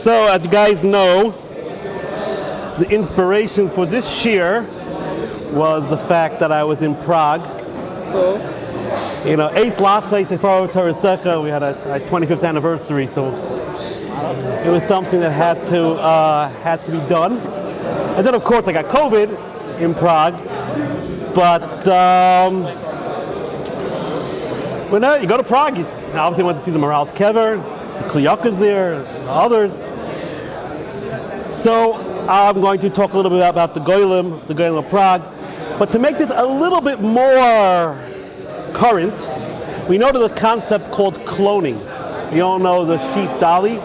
So, as you guys know, the inspiration for this shir was the fact that I was in Prague. Cool. You know, we had our 25th anniversary, so it was something that had to be done. And then, of course, I got COVID in Prague. But when you go to Prague, you obviously went to see the Morales Kever, the Kliyakas there, and others. So I'm going to talk a little bit about the Golem of Prague. But to make this a little bit more current, we know the concept called cloning. We all know the sheep dolly.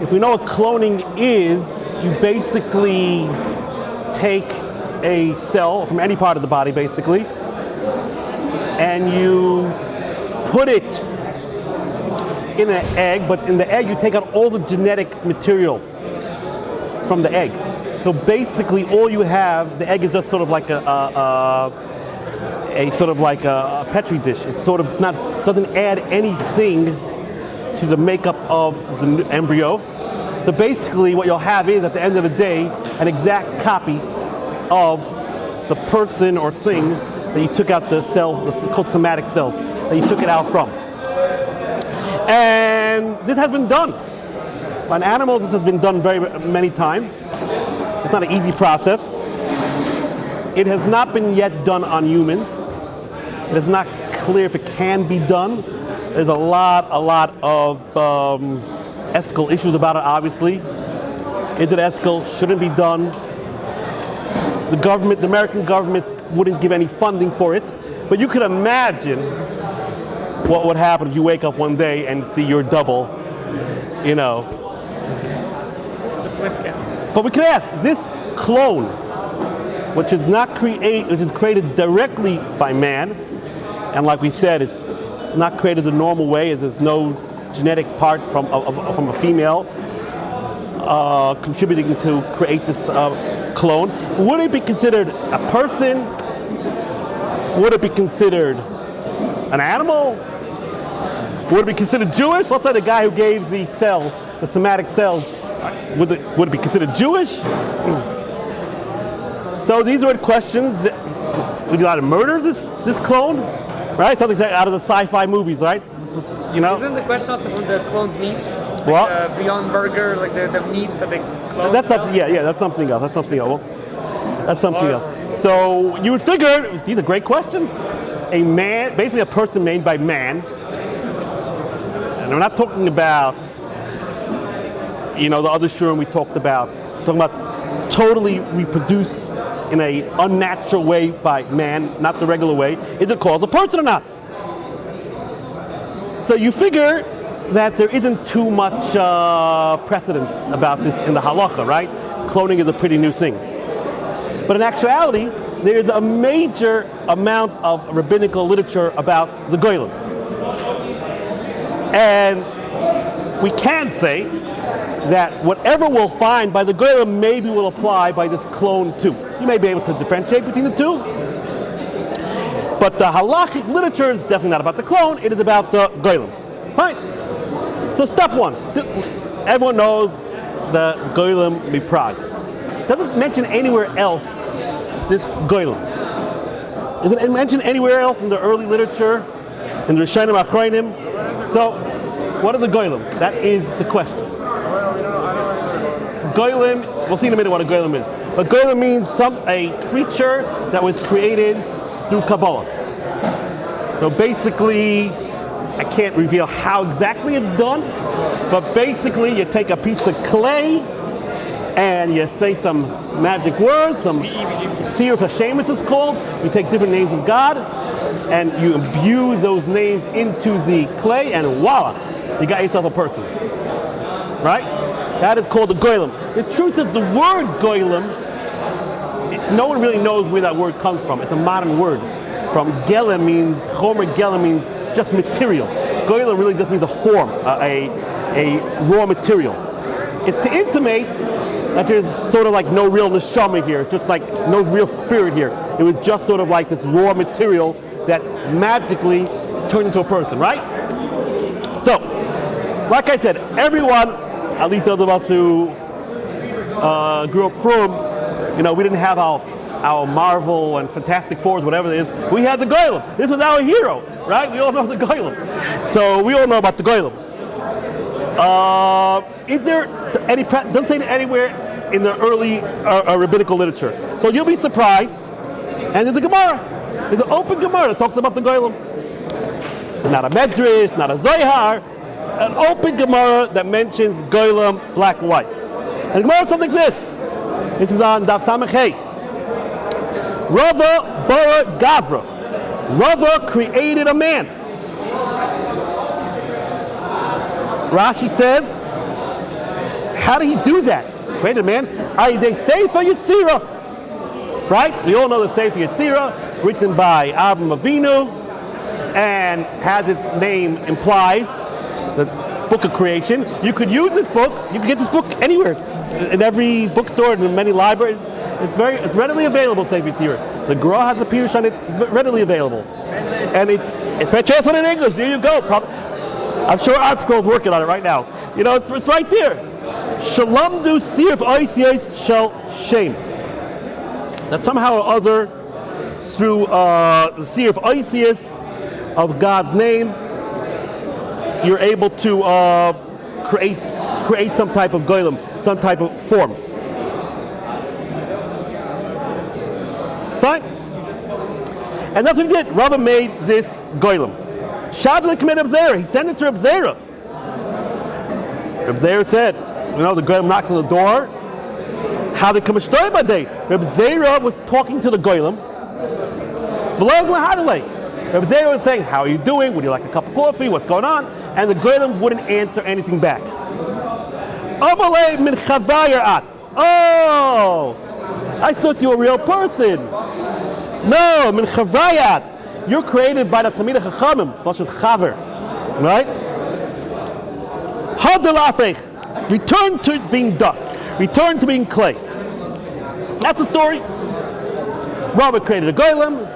If we know what cloning is, you basically take a cell from any part of the body, basically, and you put it in an egg, but in the egg you take out all the genetic material from the egg. So basically all you have, the egg is just sort of like a petri dish. It's sort of doesn't add anything to the makeup of the embryo. So basically what you'll have is, at the end of the day, an exact copy of the person or thing that you took out the cells, called somatic cells, that you took it out from. And this has been done. On animals, this has been done very many times. It's not an easy process. It has not been yet done on humans. It is not clear if it can be done. There's a lot of ethical issues about it, obviously. Is it ethical? Shouldn't be done. The American government wouldn't give any funding for it. But you could imagine what would happen if you wake up one day and see your double, you know. But we could ask, this clone, which is created directly by man, and like we said, it's not created the normal way, as there's no genetic part from a female contributing to create this clone. Would it be considered a person? Would it be considered an animal? Would it be considered Jewish? Let's say the guy who gave the somatic cells, would it be considered Jewish? So these were questions. Would you like to murder this clone? Right? Something out of the sci-fi movies, right? You know? Isn't the question also from the cloned meat? What? Like Beyond Burger, like the meats that they clone? That's something. Yeah, that's something else. That's something else. So you would figure, these are great questions. A man, basically a person made by man, and we're not talking about, you know, the other shurim we talked about. We're talking about totally reproduced in an unnatural way by man, not the regular way. Is it called a person or not? So you figure that there isn't too much precedence about this in the Halacha, right? Cloning is a pretty new thing. But in actuality, there's a major amount of rabbinical literature about the Golem. And we can say that whatever we'll find by the Golem maybe will apply by this clone too. You may be able to differentiate between the two. But the Halachic literature is definitely not about the clone, it is about the Golem. Fine. So step one. Everyone knows the Golem of Prague. Doesn't mention anywhere else this Golem. Is it mentioned anywhere else in the early literature, in the Rishonim Anachronism? So, what is a Golem? That is the question. Golem, we'll see in a minute what a Golem is. But Golem means a creature that was created through Kabbalah. So basically, I can't reveal how exactly it's done, but basically you take a piece of clay and you say some magic words, some Sir Hashemus is called. You take different names of God and you imbue those names into the clay, and voila, you got yourself a person. Right? That is called the Golem. The truth is the word Golem, no one really knows where that word comes from. It's a modern word. From Gelem means, Homer Gelem means just material. Golem really just means a form, a raw material. It's to intimate that there's sort of like no real neshama here, just like no real spirit here. It was just sort of like this raw material that magically turned into a person, right? So, like I said, everyone at least those of us who grew up from, we didn't have our Marvel and Fantastic Fours, whatever it is. We had the Golem. This is our hero, right? We all know the Golem. So we all know about the Golem. Is there any, doesn't say it anywhere in the early rabbinical literature. So you'll be surprised. And there's a Gemara. There's an open Gemara that talks about the Golem. Not a Medrash, not a Zohar. An open Gemara that mentions Golem, black and white. And the Gemara says exists. This is on Daf Samech Hey. Rava bara Gavra. Rava created a man. Rashi says, how did he do that? Created a man. They say for Yitzira. Right? We all know the Sefer Yetzirah, written by Avraham Avinu, and has its name implies the book of creation. You could use this book. You can get this book anywhere. It's in every bookstore and in many libraries. It's readily available. Sefer Yetzirah. The Gra has a pirush on it. It's readily available, and it's translated in English. There you go. I'm sure ArtScroll's working on it right now. It's right there. Shalamdu sirf oisios shel shem. That somehow or other, through the seer of Isis, of God's names, you're able to create some type of golem, some type of form. Fine? And that's what he did. Rava made this golem. Shabbat committed Rabzera. He sent it to Rabzera. Rabzera said, the golem knocks on the door. How they come started by day. Rabbi Zera was talking to the Golem. Rabbi Zera was saying, how are you doing? Would you like a cup of coffee? What's going on? And the Golem wouldn't answer anything back. Amalei min chavayir at. Oh, I thought you were a real person. No, min chavayat. You're created by the Tamid Chachamim, Fashon Chaver. Right? Hadalafech. Return to being dust. Return to being clay. That's the story. Rabbi created a golem,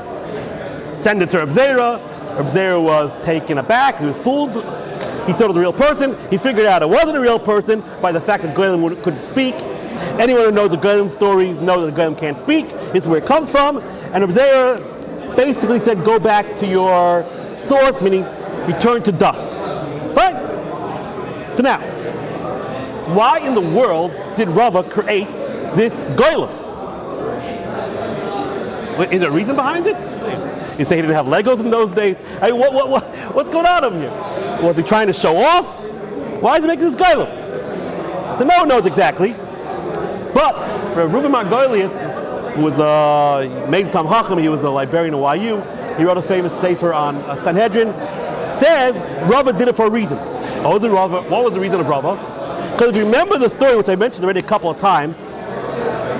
sent it to Reb Zera. Reb Zera was taken aback. He was fooled. He thought it was a real person. He figured out it wasn't a real person by the fact that golem couldn't speak. Anyone who knows the golem stories knows that the golem can't speak. This is where it comes from. And Reb Zera basically said, go back to your source, meaning return to dust. Fine. So now, why in the world did Rava create this golem? Is there a reason behind it? You say he didn't have Legos in those days. I mean, what's going on over here? Was he trying to show off? Why is he making this golem? So no one knows exactly. But Reuben Margolius, who was made Tam Chacham, he was a librarian at YU. He wrote a famous sefer on Sanhedrin. Said Rava did it for a reason. What was the reason of Rava? Because if you remember the story, which I mentioned already a couple of times,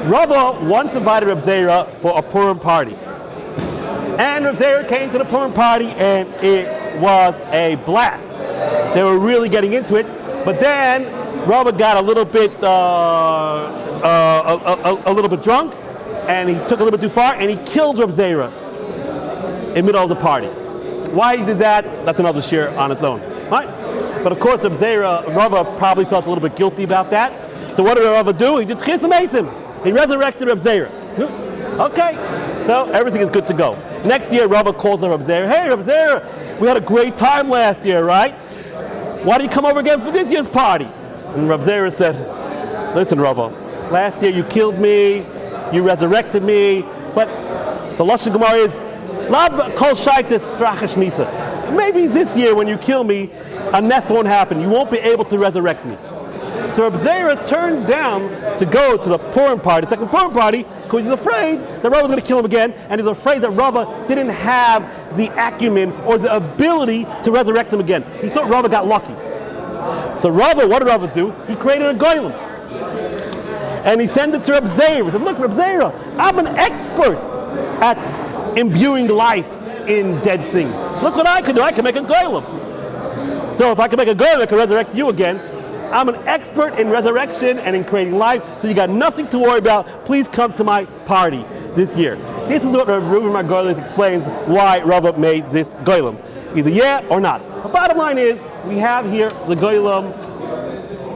Rava once invited Reb Zera for a Purim party. And Reb Zera came to the Purim party, and it was a blast. They were really getting into it. But then Rava got a little bit drunk, and he took a little bit too far, and he killed Reb Zera in the middle of the party. Why he did that, that's another share on its own. Right? But of course, Rava probably felt a little bit guilty about that. So what did Rava do? He did Chis Mason. He resurrected Reb Zera. Okay, so everything is good to go. Next year, Rava calls Reb Zera. Hey, Reb Zera, we had a great time last year, right? Why do you come over again for this year's party? And Reb Zera said, listen, Rava, last year you killed me, you resurrected me, but the Lashon Gemara is, Lav kol shaitis frachash nisa. Maybe this year when you kill me, a nest won't happen. You won't be able to resurrect me. So Reb Zera turned down to go to the Purim party, the second Purim party, because he's afraid that Rava was going to kill him again, and he's afraid that Rava didn't have the acumen or the ability to resurrect him again. He thought Rava got lucky. So Rava, what did Rava do? He created a golem. And he sent it to Reb Zera. He said, look, Reb Zera, I'm an expert at imbuing life in dead things. Look what I can do. I can make a golem. So if I can make a golem, I can resurrect you again. I'm an expert in resurrection and in creating life, so you got nothing to worry about. Please come to my party this year. This is what Reuben Margolius explains why Rava made this golem. Either yeah or not. The bottom line is, we have here the golem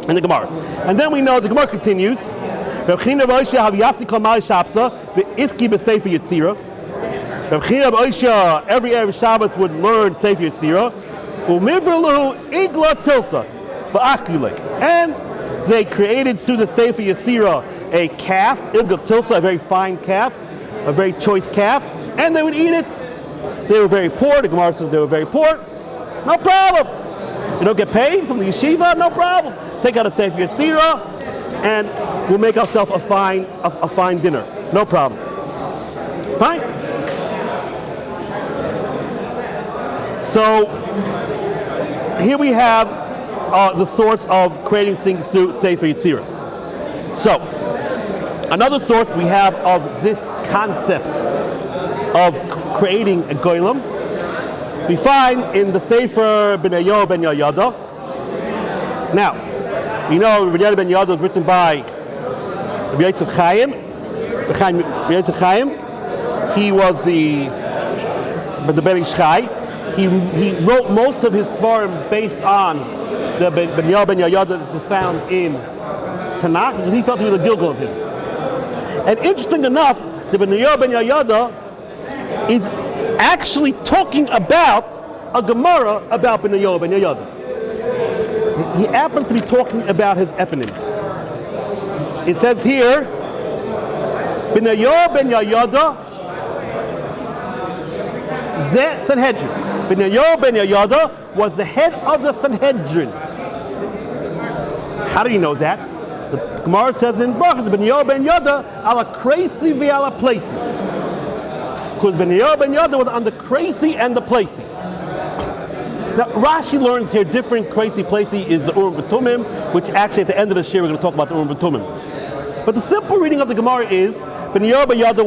in the Gemara. And then we know the Gemara continues. Reb China Oisha have Yafsi Kol Mali Shapsa Iski B'Sefer Yetzira. Reb China Oisha every Erev Shabbos would learn Sefer Yetzira. U'Mivralu Igla Tilsa V'Akile. And they created through the Sefer Yetzira a calf, Igla Tilsa, a very fine calf, a very choice calf, and they would eat it. They were very poor. The Gemara says they were very poor. No problem. You don't get paid from the yeshiva? No problem. Take out a Sefer Yetzira, and we'll make ourselves a fine dinner. No problem. Fine. So here we have the source of creating things through Sefer Yetzira. So another source we have of this concept of creating a golem we find in the Sefer B'nayo ben Yoyada. Now, you know, B'nayo ben Yoyada was written by Rabbi Yitzchak Chaim. He was the Ben Ish Chai. He wrote most of his Svarim based on the B'nayo ben Yoyada that was found in Tanakh, because he felt he was a Gilgal of him. And interesting enough, the B'nayo ben Yoyada is actually talking about a Gemara about B'nayo ben Yoyada. He happens to be talking about his eponym. It says here, B'nayo ben Yoyada Ze Sanhedrin. B'nayo ben Yoyada was the head of the Sanhedrin. How do you know that? The Gemara says in Brachas, B'nayo ben Yoyada ala crazy v'ala placey. Because B'nayo ben Yoyada was on the crazy and the placey. Now Rashi learns here different crazy placey is the Urim V'Tumim, which actually at the end of this year we're going to talk about the Urim V'Tumim. But the simple reading of the Gemara is B'nayo ben Yoyada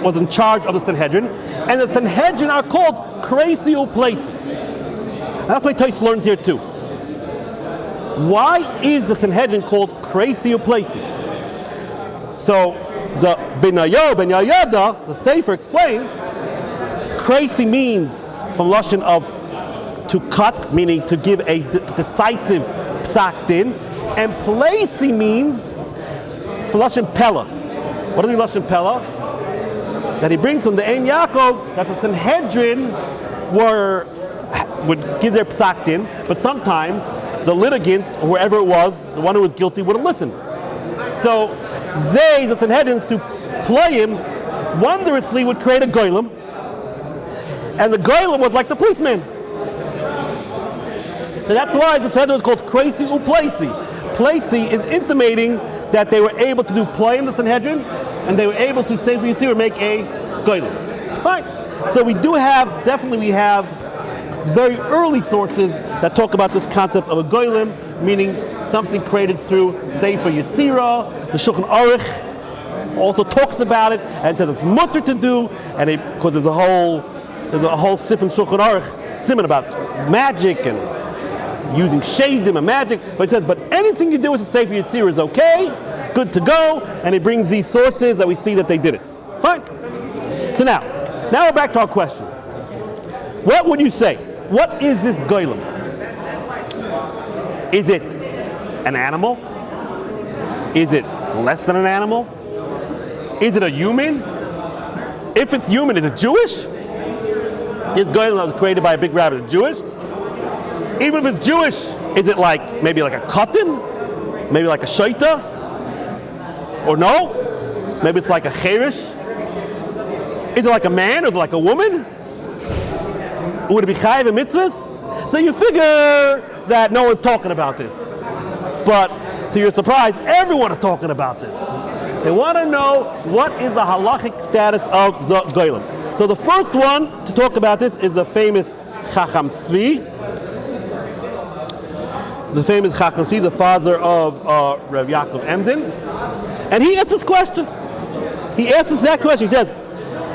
was in charge of the Sanhedrin, and the Sanhedrin are called crazy or placey. That's why Tais learns here too. Why is the Sanhedrin called crazy or placey? So the B'nayo ben Yoyada, the Sefer explains, crazy means from Lashon of to cut, meaning to give a decisive psak din, and placey means from Lashon Pella. What does mean Lashon Pella? That he brings from the Ein Yaakov that the Sanhedrin would give their psak din, but sometimes the litigant, or whoever it was, the one who was guilty, wouldn't listen. So they, the Sanhedrin, to play him, wondrously would create a golem, and the golem was like the policeman. So that's why the Sanhedrin was called crazy or placey. Placey is intimating that they were able to do play in the Sanhedrin, and they were able to, say for Yisir, make a golem. Fine. So we have very early sources that talk about this concept of a golem, meaning something created through Sefer Yetzira. The Shulchan Aruch also talks about it and says it's mutter to do, and because there's a whole sif in Shulchan Aruch siman about magic and using shadim and magic. But it says, but anything you do with the Sefer Yetzira is okay, good to go, and it brings these sources that we see that they did it. Fine. So now we're back to our question. What would you say? What is this golem? Is it an animal? Is it less than an animal? Is it a human? If it's human, is it Jewish? This golem was created by a big rabbi, is it Jewish? Even if it's Jewish, is it maybe like a katan? Maybe like a shaita? Or no? Maybe it's like a cherish? Is it like a man? Or is it like a woman? Would it be chayiv and mitzvahs? So you figure that no one's talking about this. But to your surprise, everyone is talking about this. They want to know what is the halachic status of the golem. So the first one to talk about this is the famous Chacham Tzvi. The famous Chacham Tzvi, the father of Rav Yaakov Emden. And he asks this question. He asks this exact question. He says,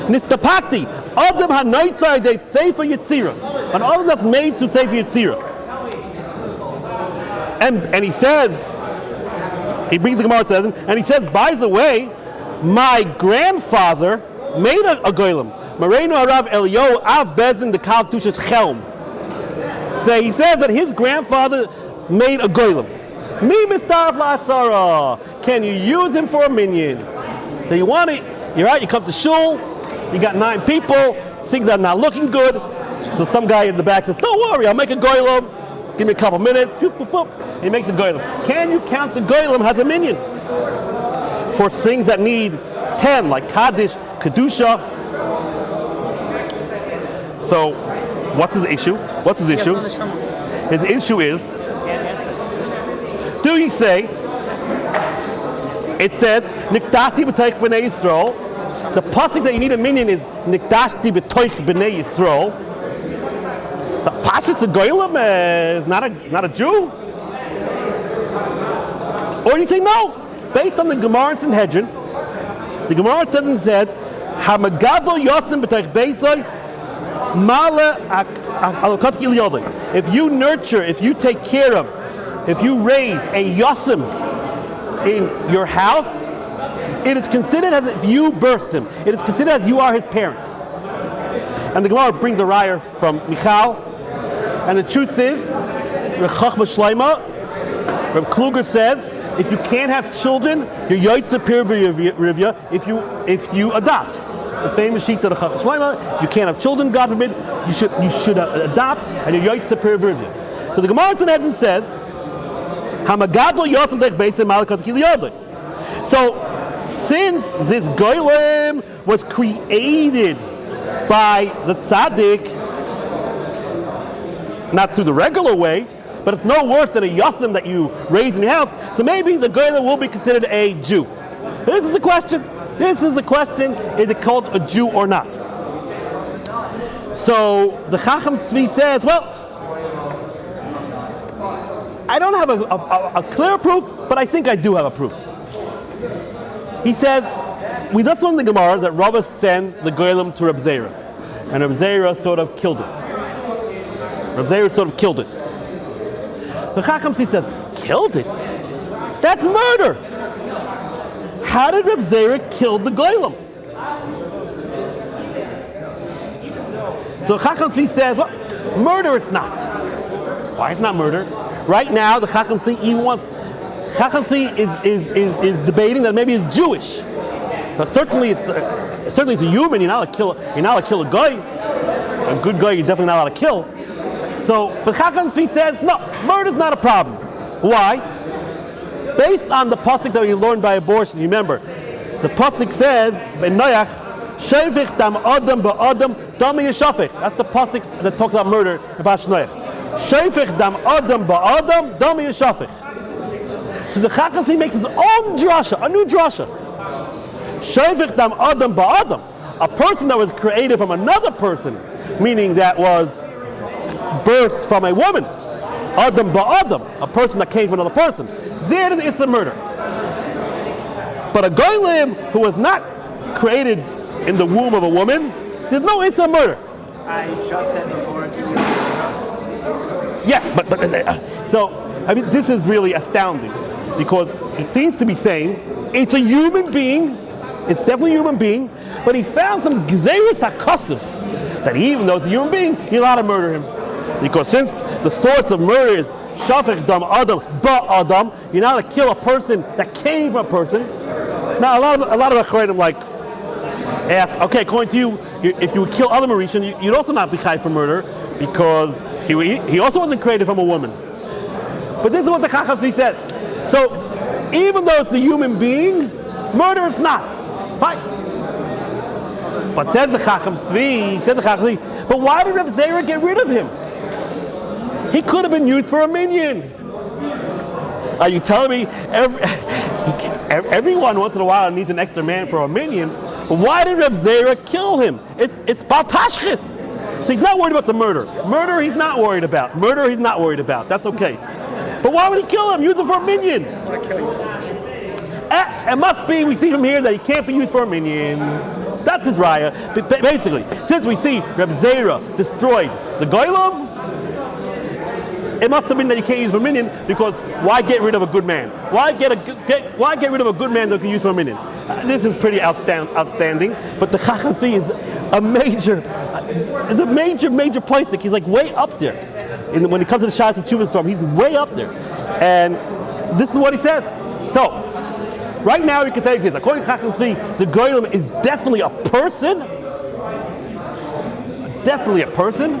Nistapakti, Adam hanoitzai de Sefer Yetzira. An Adam that's made to Sefer Yetzira. And he says, he brings the Gemara to him, and he says, by the way, my grandfather made a golem. Mareinu Harav Elio Av Bezdin the Kal Tushas Chelm. So he says that his grandfather made a golem. Mi mistarf la'asara. Can you use him for a minion? So you want it, you're right, you come to shul, you got 9 people, things are not looking good. So some guy in the back says, don't worry, I'll make a golem. Give me a couple minutes. Boop, boop, boop. He makes a golem. Can you count the golem as a minion? For things that need 10, like Kaddish, Kedusha. So, what's his issue? His issue is, do you say, it says, Nikdashti b'toich b'nei Yisrael. The pasuk that you need a minion is Nikdashti b'toich b'nei Yisrael. The Pashas the Golem is not a Jew? Or you say no, based on the Gemara in Sanhedrin, the Gemara says, Hamagadol Yosim b'teich beisai mala alokatki liyodai. If you nurture, if you take care of, if you raise a Yosim in your house, it is considered as if you birthed him. It is considered as you are his parents. And the Gemara brings a raya from Michal. And the truth is, the Chachma Shleima, Reb Kluger says, if you can't have children, you're Yoitze Pir Rivya if you adopt. The famous sheet of the Chachma Shleima, if you can't have children, God forbid, you should adopt, and you're Yoitze Pir Rivya. So the Gemara in Sanhedrin says, Hamagadol Yosem Dech Beisim Malakat Kiliyodai. So since this Golem was created by the Tzaddik, not through the regular way, but it's no worse than a Yosim that you raise in your house, so maybe the Golem will be considered a Jew. This is the question. Is it called a Jew or not? So the Chacham Tzvi says, well, I don't have a clear proof, but I think I do have a proof. He says, we just learned in the Gemara that Rabbi sent the Golem to Reb Zera, and Reb Zera sort of killed it. The Chacham Tzvi says, killed it? That's murder! How did Reb Zera kill the Golem? So Chacham Tzvi says, well, murder it's not. Why it's not murder? Right now, the Chacham Tzvi is debating that maybe he's Jewish. But certainly it's a human. You're not allowed to kill a guy. A good guy, you're definitely not allowed to kill. So, but Chacham Tzvi says, no, murder's not a problem. Why? Based on the pasuk that we learned by abortion, you remember, the pasuk says, "B'noyach shevich dam adam ba'adam dami yeshafich." That's the pasuk that talks about murder in Pash Noach. Shevich dam adam ba'adam dami yeshafich. So the Chacham Tzvi makes his own drasha, a new drasha. Shevich dam adam ba'adam, a person that was created from another person, meaning that was birthed from a woman. Adam ba'adam, a person that came from another person. Then it's a murder. But a golem who was not created in the womb of a woman, there's no it's a murder. I just said before. Yeah, but so I mean this is really astounding because he seems to be saying it's a human being. It's definitely a human being, but he found some gzeirus hakosuf that even though it's a human being, you're allowed to murder him. Because since the source of murder is shafech dam adam ba adam, you're not allowed to kill a person that came from a person. Now a lot of academics like ask, okay, according to you, if you would kill other Mauritian, you'd also not be chai for murder because he also wasn't created from a woman. But this is what the Chacham Tzvi says. So even though it's a human being, murder is not. Fine. But says the Chacham Tzvi, but why did Reb Zera get rid of him? He could have been used for a minion. Are you telling me everyone once in a while needs an extra man for a minion? But why did Reb Zera kill him? It's Baltashchis. So he's not worried about the murder. Murder he's not worried about. That's okay. But why would he kill him? Use him for a minion. It must be, we see from here that he can't be used for a minion. That's his raya. Basically, since we see Reb Zera destroyed the Golem, it must have been that you can't use for a minion because why get rid of a good man? Why get rid of a good man that can use for a minion? This is pretty outstanding. But the Chacham Tzvi is a major place. He's like way up there. When it comes to the Shas and Chuvas storm, he's way up there. And This is what he says. So, right now you can say this. According to Chacham Tzvi, the Golem is definitely a person. Definitely a person.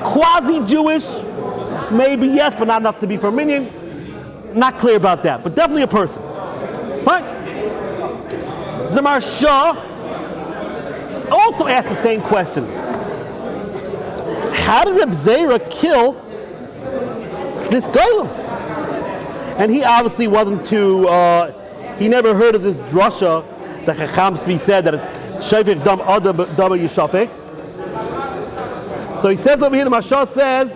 Quasi-Jewish, maybe yes, but not enough to be for a minion. Not clear about that, but definitely a person. Fine. The Maharsha also asked the same question. How did Reb Zera kill this Golem? And he obviously wasn't too, he never heard of this drasha that Chacham Tzvi said that it's Shafech Dam Adam Dama Yishafech. So he says over here, the Maharsha says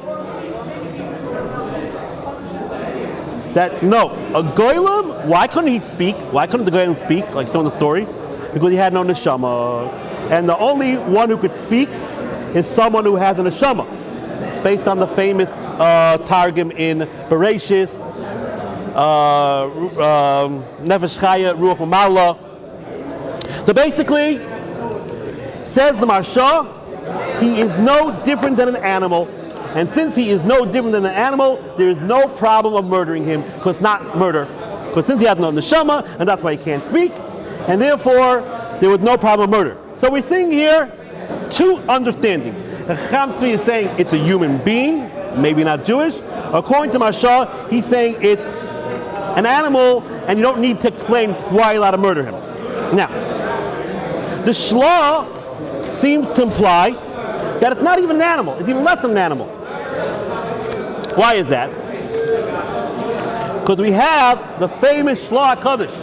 that no, a Golem, why couldn't he speak? Why couldn't the Golem speak, like so in the story? Because he had no neshama. And the only one who could speak is someone who has a neshama, based on the famous Targum in Bereshis, Nefesh Chaya, Ruach Mamala. So basically, says the Maharsha, he is no different than an animal. And since he is no different than an animal, there is no problem of murdering him, because not murder. Because since he has no neshama, and that's why he can't speak, and therefore there was no problem of murder. So we're seeing here two understandings. Chacham Tzvi is saying it's a human being, maybe not Jewish. According to Maharsha, he's saying it's an animal, and you don't need to explain why you're allowed to murder him. Now, the Shla seems to imply that it's not even an animal, it's even less than an animal. Why is that? Because we have the famous Shla HaKadosh.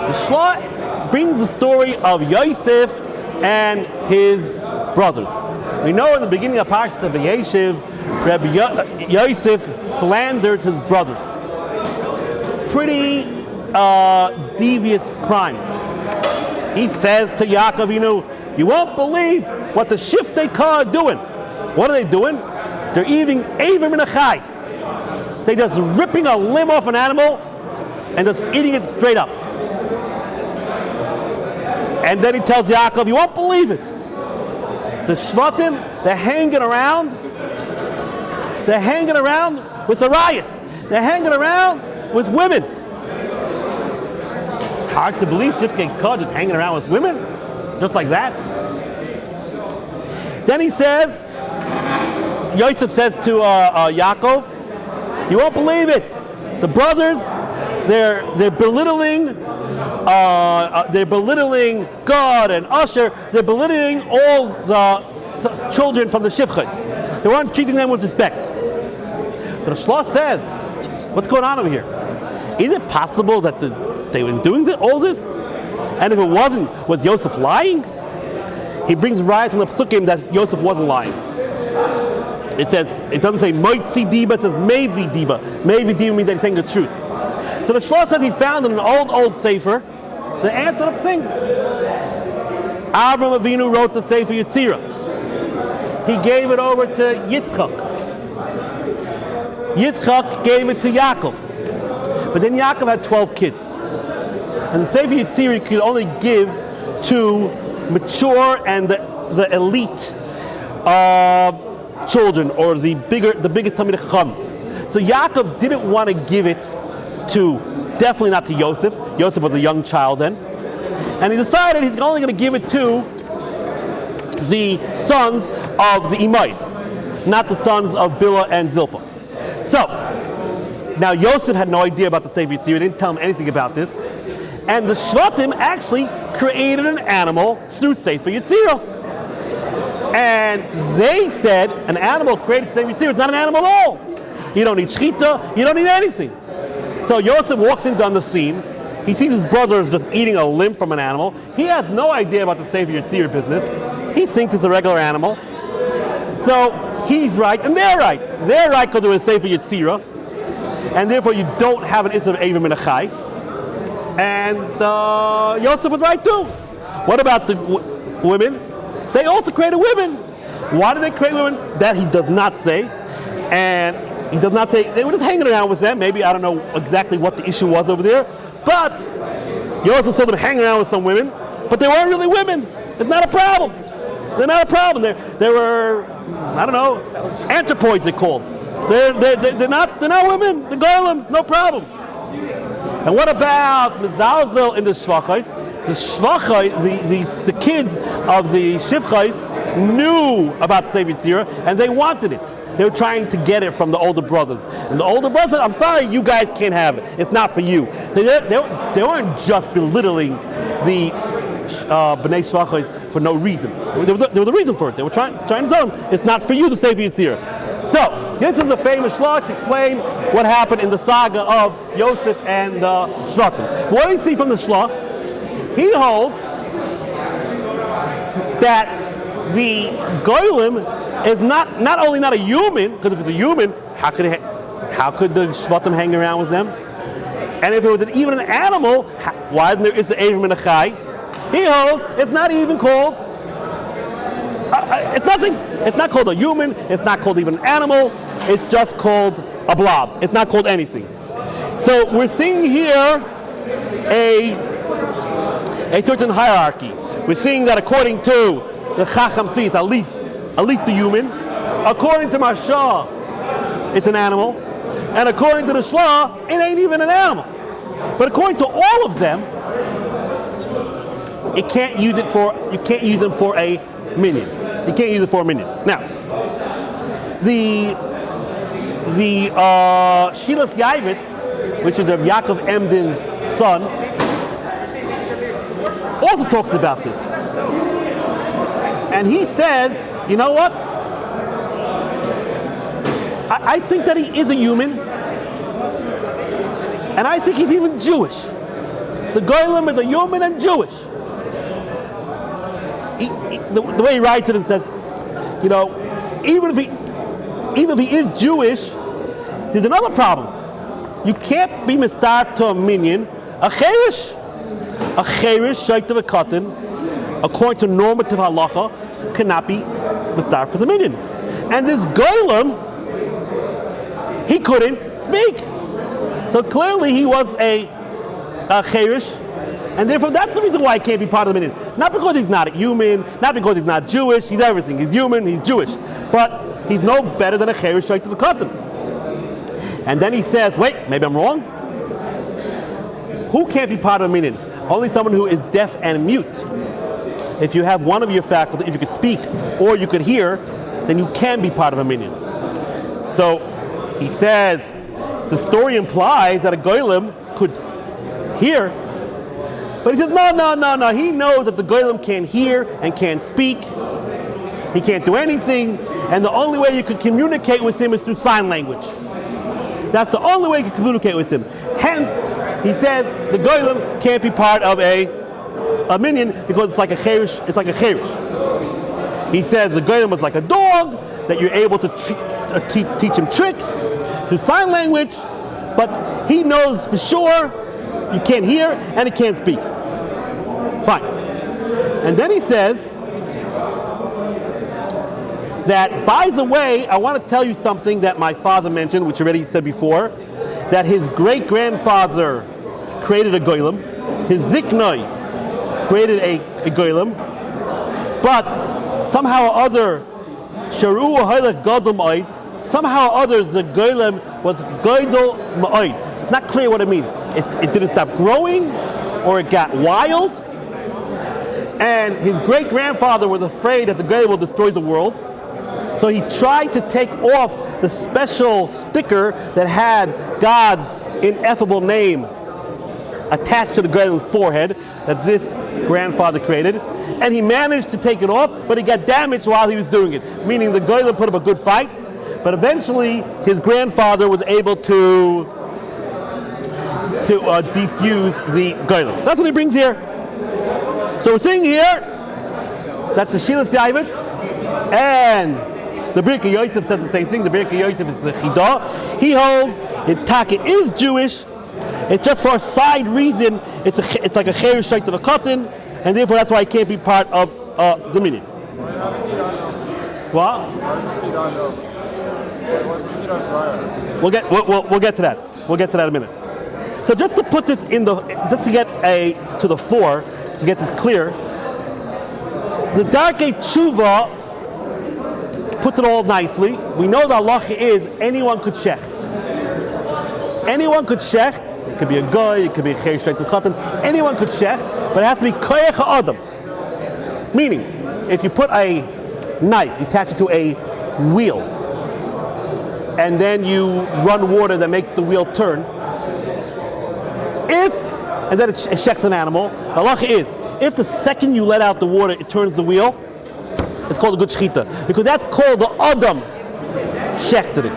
The Shla brings the story of Yosef and his brothers. We know in the beginning of Parashat Vayeshev, Rabbi Yosef slandered his brothers. Pretty devious crimes. He says to Yaakov, you won't believe what the Shiftei Kah are doing. What are they doing? They're eating Aver min Achai. They're just ripping a limb off an animal and just eating it straight up. And then he tells Yaakov, you won't believe it. The Shvatim, they're hanging around with Arias. They're hanging around with women. Hard to believe Shiftei Kah just hanging around with women, just like that. Then he says, Yosef says to Yaakov, you won't believe it. The brothers, they're belittling God and Usher. They're belittling all the children from the Shivchas. They weren't treating them with respect. But the Shla says, what's going on over here? Is it possible that they were doing all this? And if it wasn't, was Yosef lying? He brings riots from the Psukim that Yosef wasn't lying. It doesn't say Moitzi Diba, it says Mevi Diba. Mevi Diba means that he's saying the truth. So the Shla says he found in an old Sefer the answer to the thing. Avram Avinu wrote the Sefer Yetzirah. He gave it over to Yitzchak. Yitzchak gave it to Yaakov. But then Yaakov had 12 kids. And the Sefer Yetzirah you could only give to mature and the elite children, or the biggest Talmidei Chacham. So Yaakov didn't want to give it definitely not to Yosef. Yosef was a young child then. And he decided he's only going to give it to the sons of the Imais, not the sons of Bilhah and Zilpah. So, now Yosef had no idea about the Sefer Yetzirah, he didn't tell him anything about this. And the Shvatim actually created an animal through Sefer Yetzirah. And they said, an animal created Sefer Yetzirah, it's not an animal at all. You don't need shchita, you don't need anything. So Yosef walks into on the scene, he sees his brothers just eating a limb from an animal. He has no idea about the Sefer Yetzirah business. He thinks it's a regular animal. So he's right, and they're right. They're right because it was Sefer Yetzirah. And therefore you don't have an Isser of Aver min Achai. And Yosef was right too. What about the women? They also created women. Why did they create women? That he does not say. And he does not say, they were just hanging around with them. Maybe, I don't know exactly what the issue was over there. But Yosef saw them hanging around with some women. But they weren't really women. It's not a problem. They're not a problem. They were, I don't know, anthropoids they're called. They're not they're not women. The Golem, no problem. And what about Mezalzel in the Shvachos? The Shvachos, the kids of the Shivchos knew about Sefer Yetzirah and they wanted it. They were trying to get it from the older brothers. And the older brothers said, I'm sorry, you guys can't have it. It's not for you. They weren't just belittling the B'nai Shvachos for no reason. There was a reason for it. They were trying to tell them, it's not for you to Sefer Yetzirah. So, this is a famous shlock to explain what happened in the saga of Yosef and Shvatim. What do you see from the shlock? He holds that the Golem is not only not a human, because if it's a human, how could the Shvatim hang around with them? And if it was even an animal, why isn't there is the Avram and a Chai? He holds it's not even called. It's nothing. It's not called a human. It's not called even an animal. It's just called a blob. It's not called anything. So we're seeing here a certain hierarchy. We're seeing that according to the Chacham sees at least the human. According to Marsha, it's an animal, and according to the Shla, it ain't even an animal. But according to all of them, you can't use them for a minion. You can't use it for a minion. Now, the Shilaf Yavitz, which is of Yaakov Emden's son, also talks about this. And he says, you know what? I think that he is a human, and I think he's even Jewish. The Golem is a human and Jewish. The way he writes it, it says, you know, even if he is Jewish, there's another problem. You can't be mistarved to a minion, a cherish shaykh of a cotton, according to normative halacha, cannot be mistarved for the minion. And this Golem, he couldn't speak. So clearly he was a cherish, and therefore that's the reason why he can't be part of the minion. Not because he's not a human, not because he's not Jewish, he's everything. He's human, he's Jewish. But he's no better than a cherish shaykh of a cotton. And then he says, wait, maybe I'm wrong? Who can't be part of a minion? Only someone who is deaf and mute. If you have one of your faculty, if you could speak or you could hear, then you can be part of a minion. So he says, the story implies that a Golem could hear, but he says, no. He knows that the Golem can't hear and can't speak. He can't do anything, and the only way you can communicate with him is through sign language. That's the only way you can communicate with him. Hence, he says the Golem can't be part of a minion because it's like a cherish. It's like a cherish. He says the Golem is like a dog that you're able to teach him tricks through sign language, but he knows for sure you can't hear and he can't speak. Fine. And then he says that, by the way, I want to tell you something that my father mentioned, which already said before, that his great-grandfather created a Golem, his Ziknoi created a Golem, but somehow or other, Sharu Ha'ilach Gadol Ma'od, somehow or other the Golem was Gadol Ma'od. It's not clear what it means. It didn't stop growing, or it got wild, and his great-grandfather was afraid that the Golem will destroy the world. So he tried to take off the special sticker that had God's ineffable name attached to the Golem's forehead that this grandfather created. And he managed to take it off, but he got damaged while he was doing it. Meaning the Golem put up a good fight, but eventually his grandfather was able to defuse the Golem. That's what he brings here. So we're seeing here that the Shilas Yavitz and the Birkei Yosef says the same thing. The Birkei Yosef is the Chidah. He holds that Taka is Jewish. It's just for a side reason. It's like a cherish shaykh of a cotton, and therefore that's why he can't be part of the minion. What? We'll get to that. We'll get to that in a minute. So just to put this just to get to the fore, to get this clear, the Darkei Tshuva puts it all nicely. We know the halacha is anyone could shech. anyone could shecht. It could be a guy, it could be a cher shecht chatan. Anyone could shecht, but it has to be koyach ha'adam. Meaning, if you put a knife, you attach it to a wheel, and then you run water that makes the wheel turn. And then it shechs an animal. The halacha is, if the second you let out the water, it turns the wheel, it's called a good shechita. Because that's called the adam shechted it.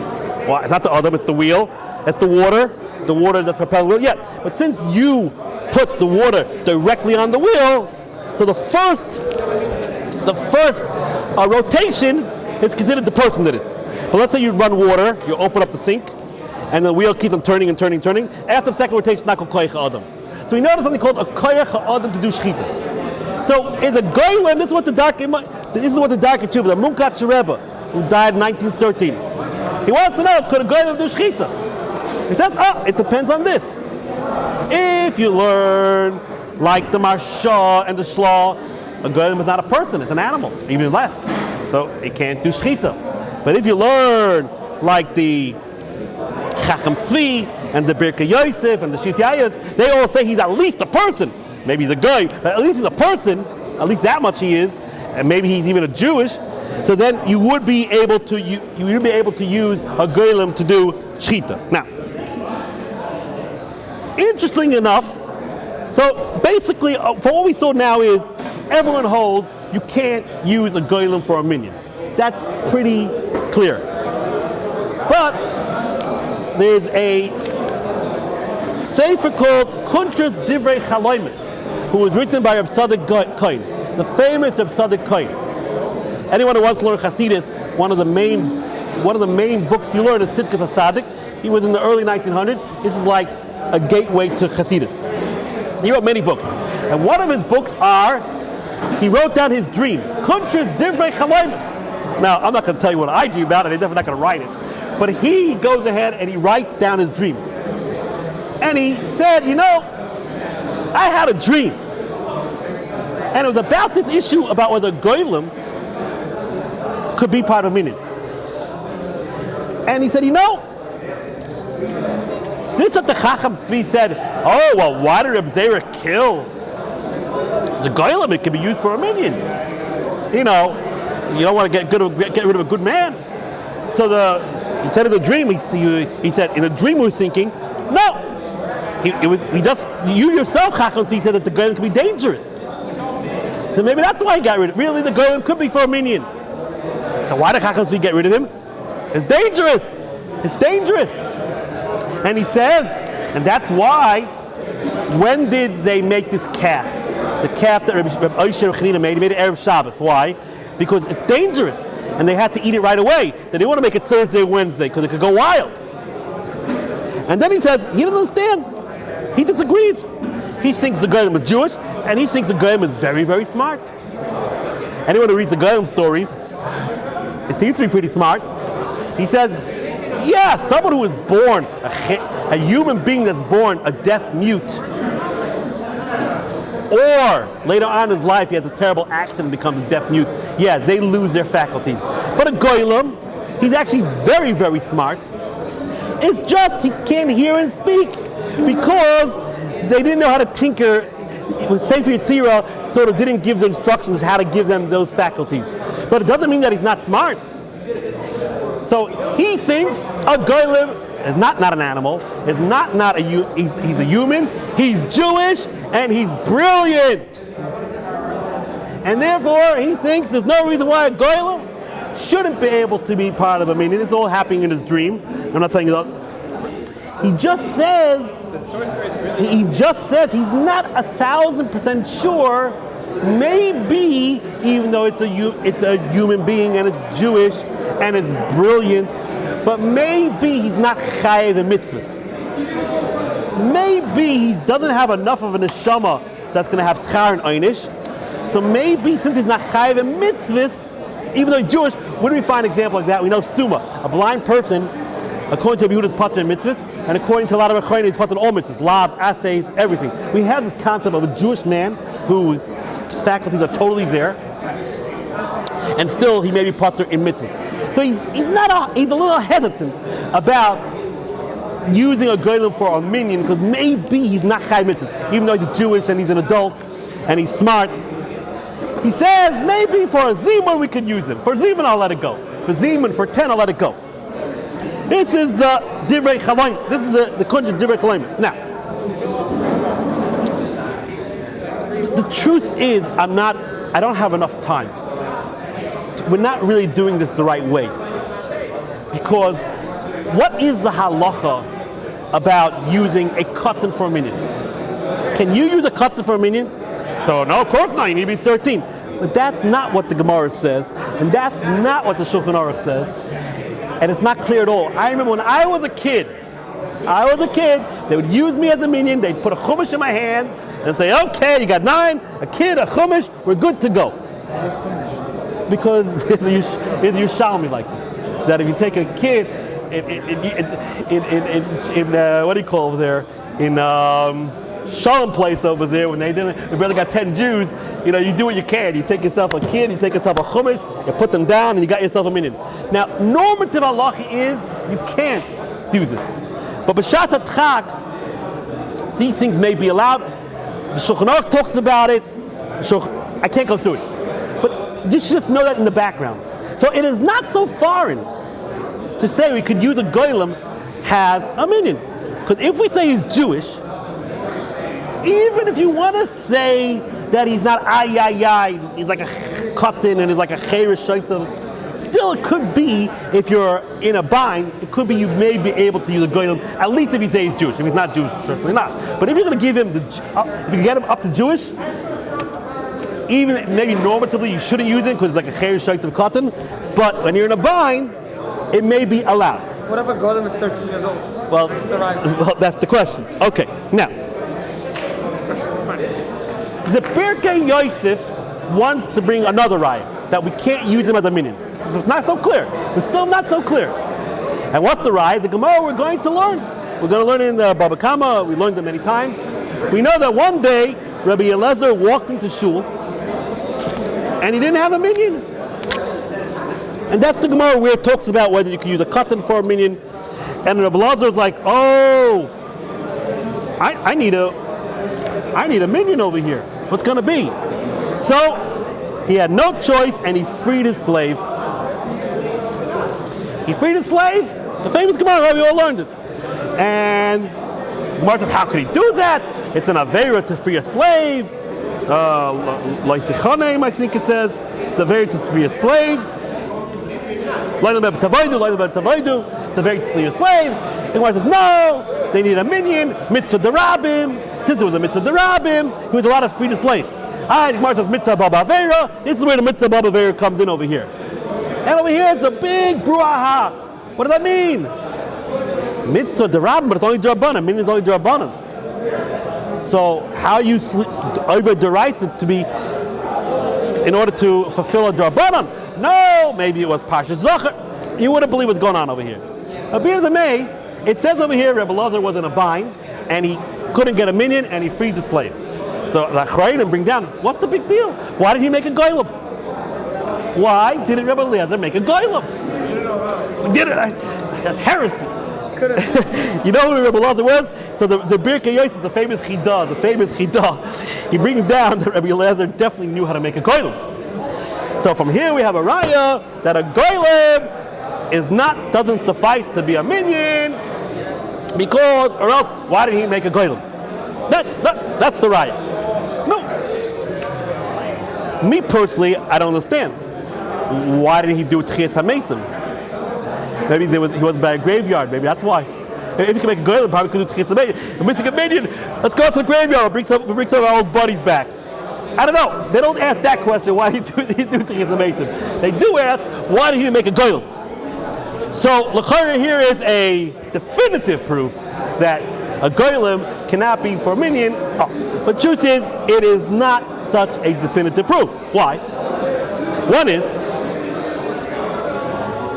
Well, it's not the adam, it's the wheel. It's the water that's propelling the wheel. Yeah, but since you put the water directly on the wheel, so the first rotation is considered the person did it. But let's say you run water, you open up the sink, and the wheel keeps on turning and turning and turning. After the second rotation, it's not called koyach adam. So we know there's something called a koyach adam to do shechita. So is a golem, this is what the dark Yeshiva, the Munkat Rebbe, who died in 1913. He wants to know, could a golem do shechita? He says, it depends on this. If you learn like the Marsha and the Shlah, a golem is not a person, it's an animal, even less. So it can't do shechita. But if you learn like the Chacham Tzvi and the Birkei Yosef and the Shitayas, they all say he's at least a person. Maybe he's a guy, but at least he's a person. At least that much he is, and maybe he's even a Jewish. So then you would be able to use a golem to do shechita. Now, interesting enough, so basically, for what we saw now is everyone holds you can't use a golem for a minion. That's pretty clear. But there's a sefer called Kuntres Divrei Chaloimus, who was written by Reb Tzadok Kohen, the famous Reb Tzadok Kohen. Anyone who wants to learn Hasidus, one of the main books you learn is Sidkas HaTzadik. He was in the early 1900s. This is like a gateway to Hasidus. He wrote many books, and one of his books he wrote down his dreams. Kuntres Divrei Chaloimus. Now, I'm not going to tell you what I dream about, and I'm definitely not going to write it. But he goes ahead and he writes down his dreams. And he said, I had a dream. And it was about this issue about whether golem could be part of a minion. And he said, this that the Chacham Tzvi said, why did Reb Zera kill the golem? It can be used for a minion. You don't want to get rid of a good man. So he said in the dream, he said, in the dream we were thinking, no. You yourself, Chacham Tzvi, said that the golem could be dangerous. So maybe that's why he got rid of it. Really, the golem could be for a minion. So why did Chacham Tzvi get rid of him? It's dangerous. It's dangerous. And he says, and that's why, when did they make this calf? The calf that Rabbi Oisher Chanina made, he made it Erev Shabbos. Why? Because it's dangerous. And they had to eat it right away. They didn't want to make it Thursday, Wednesday, because it could go wild. And then he says, he doesn't understand. He disagrees. He thinks the golem is Jewish, and he thinks the golem is very, very smart. Anyone who reads the golem stories, it seems to be pretty smart. He says, someone who is born, a human being that's born a deaf mute, or later on in his life he has a terrible accident and becomes a deaf mute, they lose their faculties. But a golem, he's actually very, very smart. It's just he can't hear and speak because they didn't know how to tinker. Sefer Yetzirah sort of didn't give the instructions how to give them those faculties. But it doesn't mean that he's not smart. So he thinks a golem is not an animal, is he's a human, he's Jewish, and he's brilliant. And therefore, he thinks there's no reason why a golem shouldn't be able to be part of a minion. It's all happening in his dream. I'm not saying that. He just says, he's not 1,000% sure. Maybe, even though it's a human being and it's Jewish and it's brilliant, but maybe he's not chayev in mitzvahs. Maybe he doesn't have enough of a neshama that's going to have schar and einish. So maybe since he's not chayev in mitzvahs, even though he's Jewish, where do we find an example like that? We know Suma, a blind person, according to Yehuda's pater in mitzvahs, and according to a lot of Anachronism, he's pater in all mitzvahs, lav, assays, everything. We have this concept of a Jewish man whose faculties are totally there, and still he may be pater in mitzvahs. So he's a little hesitant about using a golem for a minion because maybe he's not chai mitzvahs, even though he's Jewish and he's an adult and he's smart. He says maybe for a Zeman we can use him. For Zeman I'll let it go. For Zeman, for 10 I'll let it go. This is the Divrei Chaloim. This is the Kunj of Divrei Chaloim. Now, the truth is I don't have enough time. We're not really doing this the right way. Because what is the halacha about using a cotton for a minion? Can you use a cotton for a minion? So no, of course not, you need to be 13. But that's not what the Gemara says, and that's not what the Shulchan Aruch says, and it's not clear at all. I remember when I was a kid, they would use me as a minion, they'd put a chumash in my hand, and say, okay, you got 9, a kid, a chumash, we're good to go. Because it's Yerushalmi like this. That if you take a kid, what do you call over there? In Shalom place over there, when they barely got 10 Jews, you do what you can. You take yourself a kid, you take yourself a chumash, you put them down, and you got yourself a minion. Now, normative halacha is you can't do this. But b'shat ha'tchak, these things may be allowed. The Shulchan Aruch talks about it. I can't go through it. But you should just know that in the background. So it is not so foreign to say we could use a golem as a minion. Because if we say he's Jewish, even if you want to say that he's not he's like a cotton and he's like a cheirish shaitan, still it could be, if you're in a bind, it could be you may be able to use a golem, at least if you say he's Jewish. If he's not Jewish, certainly not. But if you're going to give him, if you get him up to Jewish, even maybe normatively you shouldn't use it because it's like a cheirish shaitan cotton, but when you're in a bind, it may be allowed. What if a golem is 13 years old? Well, that's the question. Okay, now, the Pirkei Yosef wants to bring another raya, that we can't use him as a minion. So it's not so clear. It's still not so clear. And what's the raya? The Gemara we're going to learn. We're going to learn it in the Baba Kama. We learned it many times. We know that one day Rabbi Eliezer walked into shul and he didn't have a minion. And that's the Gemara where it talks about whether you can use a cotton for a minion. And Rabbi Eliezer was like, oh, I need a minion over here. What's going to be? So he had no choice and he freed his slave. He freed his slave. The famous Gemara, we all learned it. And Gemara said, how could he do that? It's an Aveira to free a slave. Loisichanem, I think it says. It's a Aveira to free a slave. It's a Aveira to free a slave. And Gemara says, no, they need a minion. Mitzvah derabim. Since it was a mitzvah derabim, he was allowed to free the slave. Alright, the Gemara says mitzvah baba aveira. This is where the mitzvah baba aveira comes in over here. And over here it's a big bruaha. What does that mean? Mitzvah derabim, but it's only drabanan. Minion is only drabanan. So how you over derice it to be in order to fulfill a drabanan? No, maybe it was Pasha Zachar. You wouldn't believe what's going on over here. But be as it may, it says over here Rebbe Lazar was in a bind and he couldn't get a minion and he freed the slave. So the Achrayim bring down, what's the big deal? Why did he make a golem? Why didn't Rebbe Eliezer make a golem? Did it? That's heresy. You know who Rebbe Eliezer was? So the Birkei Yosef, the famous Chidah, he brings down that Rebbe Eliezer definitely knew how to make a golem. So from here we have a raya that a golem doesn't suffice to be a minion, because, or else, why did he make a golem? That's the raya. No. Me personally, I don't understand. Why didn't he do Tchias HaMesim? Maybe he was by a graveyard. Maybe that's why. If he can make a golem, probably could do Tchias HaMesim. We're missing a minion. Let's go to the graveyard. Bring some of our old buddies back. I don't know. They don't ask that question. Why did he do Tchias HaMesim? They do ask, why did he make a golem? So, l'chayra here is a definitive proof that a golem cannot be for a minion. But the truth is, it is not such a definitive proof. Why? One is,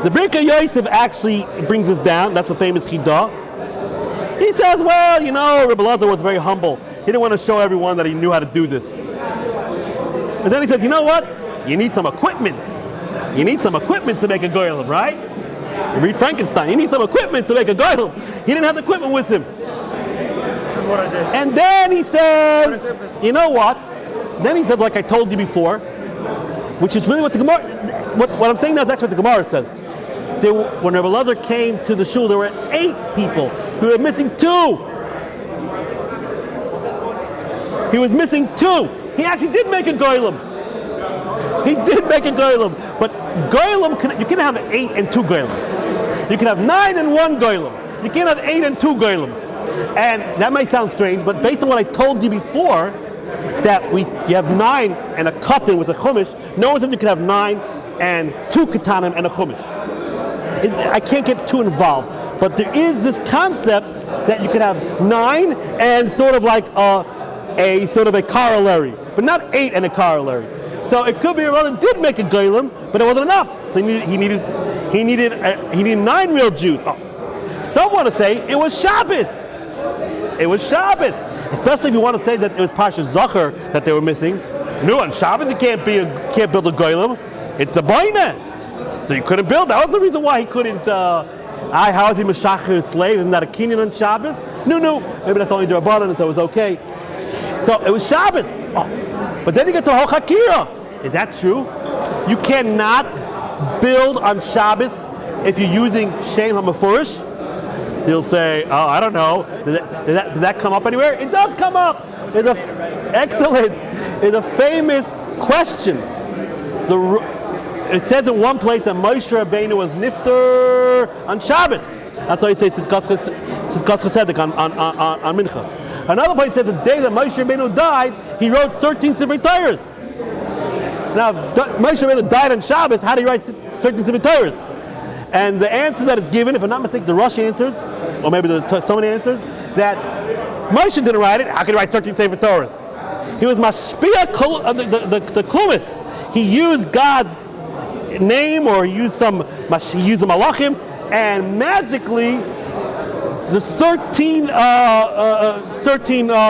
the Birkei Yosef actually brings this down. That's the famous Chidah. He says, well, Rebbe Eliezer was very humble. He didn't want to show everyone that he knew how to do this. And then he says, you know what? You need some equipment. You need some equipment to make a golem, right? Read Frankenstein. He needs some equipment to make a golem. He didn't have the equipment with him. What I did. And then he says, you know what? Then he said, like I told you before, which is really what the Gemara, what I'm saying now is actually what the Gemara says. When Rabbi Lazar came to the shul, there were 8 people. He was missing 2. He was missing 2. He actually did make a golem. He did make a golem. But golem, you can have 8 and 2 golems. You can have 9 and 1 golem. You can't have 8 and 2 golems. And that might sound strange, but based on what I told you before, that you have 9 and a katan with a chumash, no one says you can have 9 and 2 katanim and a chumash. I can't get too involved, but there is this concept that you could have 9 and sort of like a corollary, but not 8 and a corollary. So it could be your brother did make a golem, but it wasn't enough. So he needed 9 real Jews. Oh. Some want to say it was Shabbos. It was Shabbos, especially if you want to say that it was Parsha Zachar that they were missing. No, on Shabbos you can't build a golem. It's a boina. So you couldn't build. That was the reason why he couldn't. How is he Meshachar his slave? Isn't that a kinyan on Shabbos? No. Maybe that's only the Rabbanan, so it was okay. So it was Shabbos. Oh. But then you get to Halachic. Is that true? You cannot build on Shabbos if you're using Shem HaMefurish. He'll say, oh, I don't know. Did that come up anywhere? It does come up. Excellent. It's a famous question. It says in one place that Moshe Rabbeinu was nifter on Shabbos. That's why he says Tzidkas Chesedek on Mincha. Another place says the day that Moshe Rabbeinu died, he wrote 13 Sefer Torahs. Now, if Moshe Rabbeinu died on Shabbos, how did he write 13 Sefer Torahs? And the answer that is given, if I'm not mistaken, the Rush answers, or maybe someone answers, that Moshe didn't write it. How could he write 13 Sefer Torahs? He was Mashpia, the Klumis. He used God's name, or he used the Malachim, and magically the 13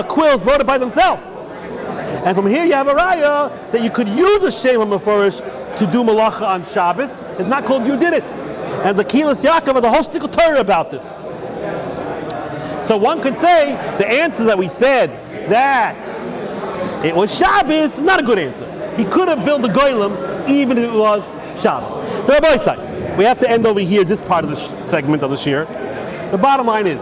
quills wrote it by themselves. And from here you have a raya that you could use a Shem HaMefurish to do Malacha on Shabbos. It's not called you did it. And the Kilas Yaakov has a whole stickle Torah about this. So one could say the answer that we said that it was Shabbos is not a good answer. He could have built a golem even if it was Shabbos. So Rabbi said, we have to end over here this part of the segment of the shir. The bottom line is,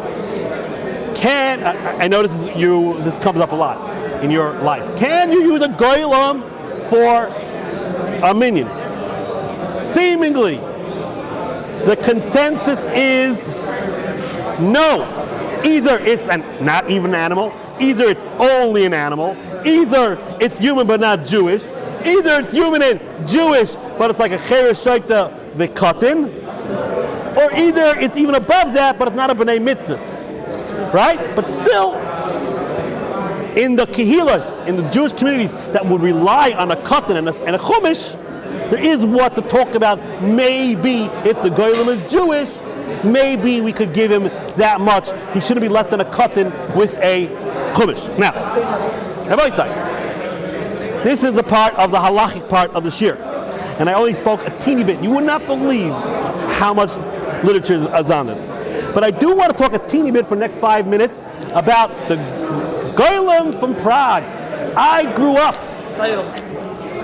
I know this comes up a lot in your life. Can you use a golem for a minion? Seemingly, the consensus is no. Either it's not even an animal, either it's only an animal, either it's human but not Jewish, either it's human and Jewish but it's like a cheresh shaita v'katan, or either it's even above that but it's not a b'nei mitzvah, right? But still, in the kehilas, in the Jewish communities that would rely on a katan and a chumash, there is what to talk about. Maybe if the golem is Jewish, maybe we could give him that much. He shouldn't be less than a katan with a chumash. Now, Rabbi said, this is a part of the halachic part of the shir, and I only spoke a teeny bit. You would not believe how much literature is on this. But I do want to talk a teeny bit for the next 5 minutes about the Golem from Prague. I grew up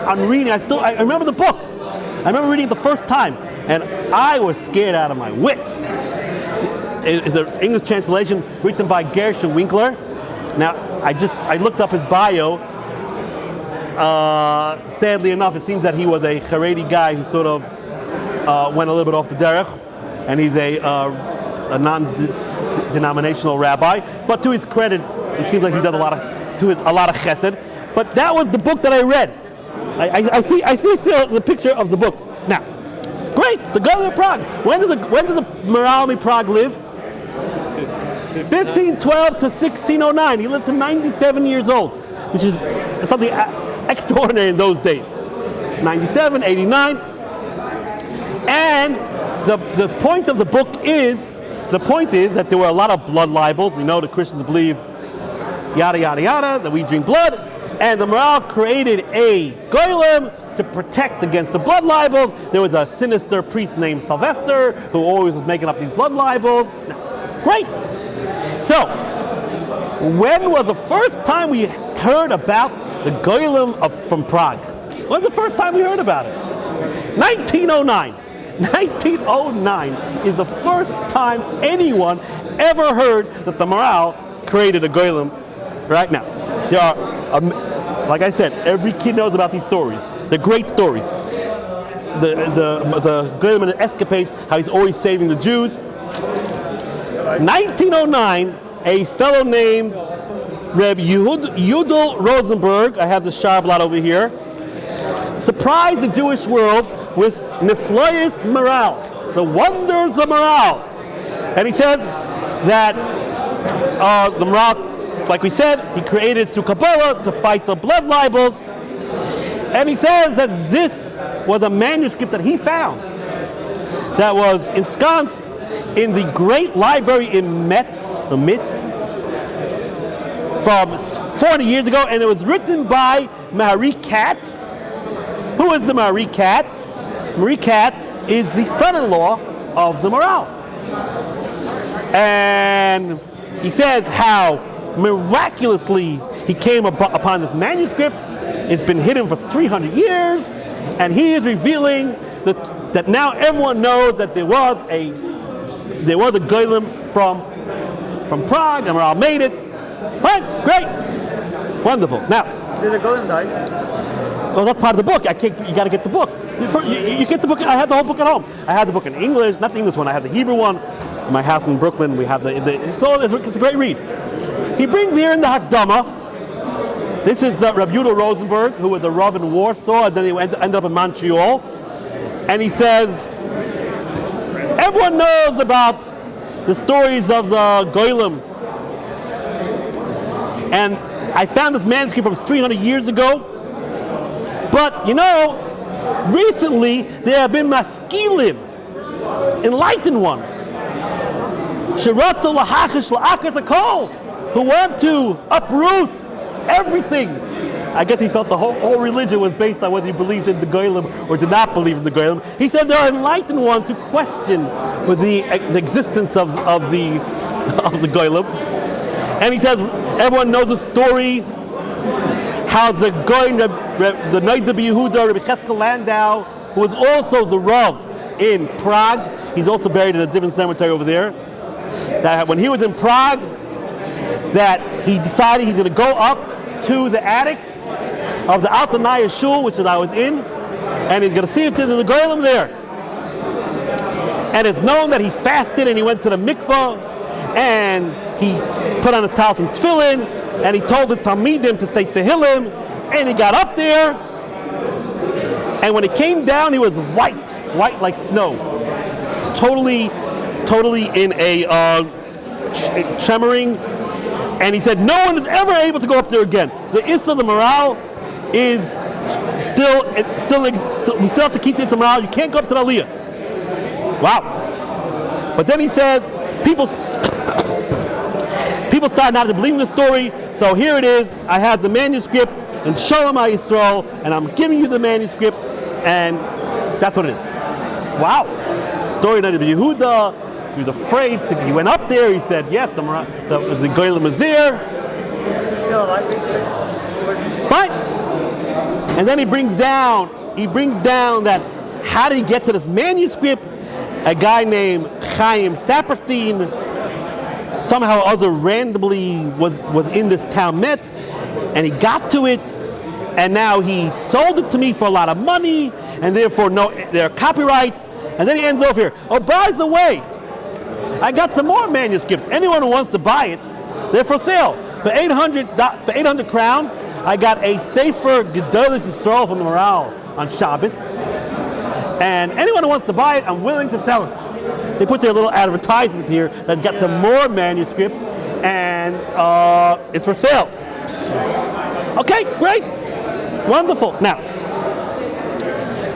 on reading. I remember the book. I remember reading it the first time, and I was scared out of my wits. It's an English translation written by Gershon Winkler. Now, I looked up his bio. Sadly enough, it seems that he was a Haredi guy who sort of went a little bit off the derech, and he's a non-denominational rabbi. But to his credit, it seems like he does a lot of chesed. But that was the book that I read. I see still the picture of the book. Now, great, the Golem of Prague. When did the Morality Prague live? 1512 to 1609. He lived to 97 years old, which is something extraordinary in those days. 97, 89. And the point of the book is that there were a lot of blood libels. We know the Christians believe yada yada yada, that we drink blood. And the Maral created a golem to protect against the blood libels. There was a sinister priest named Sylvester who always was making up these blood libels. Great. So, when was the first time we heard about the Golem Up from Prague? When was the first time we heard about it? 1909. 1909 is the first time anyone ever heard that the Maral created a Golem. Right now, there are, like I said, every kid knows about these stories. They're great stories. The Golem and the escapades, how he's always saving the Jews. 1909, a fellow named Reb Yudel Rosenberg, I have the Sharblot over here, surprised the Jewish world with Nifloyes Maral, the wonders of Maral. And he says that the Maral, like we said, he created through Kabbalah to fight the blood libels. And he says that this was a manuscript that he found that was ensconced in the great library in Metz, from 40 years ago, and it was written by Marie Katz. Who is the Marie Katz? Marie Katz is the son-in-law of the Maral. And he says how miraculously he came upon this manuscript. It's been hidden for 300 years, and he is revealing that now everyone knows that there was a Golem from Prague, and Maral made it. Fine, great, wonderful. Now, Did the Golem die? well, that's part of the book. You got to get the book. You get the book. I have the whole book at home. I have the book in English, not the English one. I have the Hebrew one. In my house in Brooklyn, we have it's a great read. He brings here in the Hakdama. This is Rabbi Yudel Rosenberg, who was a Rav in Warsaw, and then he ended up in Montreal. And he says, everyone knows about the stories of the Golem. And I found this manuscript from 300 years ago. But, recently there have been maskilim, enlightened ones, who want to uproot everything. I guess he felt the whole religion was based on whether he believed in the Golem or did not believe in the Golem. He said there are enlightened ones who question with the existence of the Golem. And he says everyone knows the story how the Goy, the Noid of Yehuda, Rabbi Cheskel Landau, who was also the Rav in Prague, he's also buried in a different cemetery over there, that when he was in Prague, that he decided he's going to go up to the attic of the Altanaya Shul, which I was in, and he's going to see if there's a Golem there. And it's known that he fasted and he went to the mikvah, and he put on his talis and tefillin, and he told his Talmidim to say Tehillim, and he got up there, and when he came down, he was white like snow, totally in a tremoring, and he said no one is ever able to go up there again. The Issa of the Maral is still we still have to keep this Maral. You can't go up to the Aliyah. Wow. But then he says people started not to believe in the story, so here it is. I have the manuscript in Shalom HaYisrael, and I'm giving you the manuscript, and that's what it is. Wow. Story of Yehuda. He was afraid. He went up there. He said, yes, the Golem is there. Still alive, basically? Fine. And then he brings down that how did he get to this manuscript? A guy named Chaim Saperstein somehow or other randomly was in this town Metz, and he got to it, and now he sold it to me for a lot of money, and therefore there are copyrights, and then he ends off here. Oh, by the way, I got some more manuscripts. Anyone who wants to buy it, they're for sale. For 800 crowns, I got a Sefer Gedolos Yisrael from the Maral on Shabbos. And anyone who wants to buy it, I'm willing to sell it. They put their little advertisement here that's got some more manuscripts, and it's for sale. Okay, great. Wonderful. Now,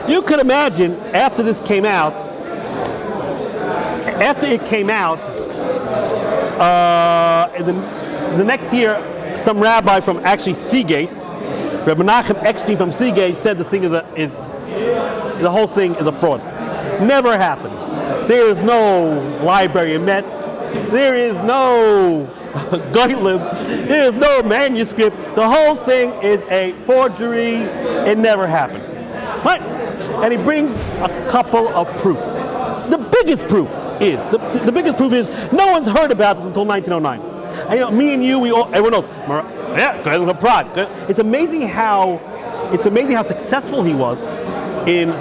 you could imagine after it came out, in the next year, some rabbi from actually Seagate Rabbi Menachem Eckstein from Seagate said the whole thing is a fraud. Never happened. There is no library in Metz. There is no Golem. There is no manuscript. The whole thing is a forgery. It never happened. Right? And he brings a couple of proofs. The biggest proof is no one's heard about this until 1909. And me and you, everyone knows. Golem of Prague. It's amazing how successful he was in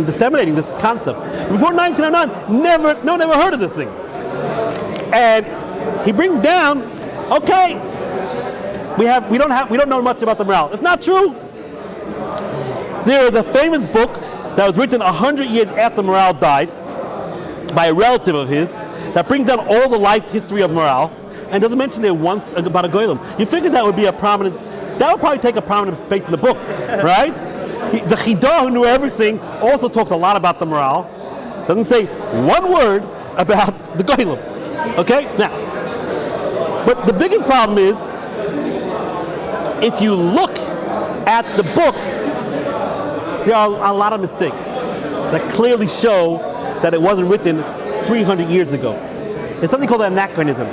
disseminating this concept. Before 1909, no one ever heard of this thing. And he brings down, okay, we don't know much about the morale. It's not true. There is a famous book that was written 100 years after Morale died by a relative of his that brings down all the life history of Morale and doesn't mention there once about a Golem. You figured that would probably take a prominent space in the book, right? The Chidah, who knew everything, also talks a lot about the Morale. Doesn't say one word about the Golem. Okay? Now, but the biggest problem is, if you look at the book, there are a lot of mistakes that clearly show that it wasn't written 300 years ago. It's something called Anachronism.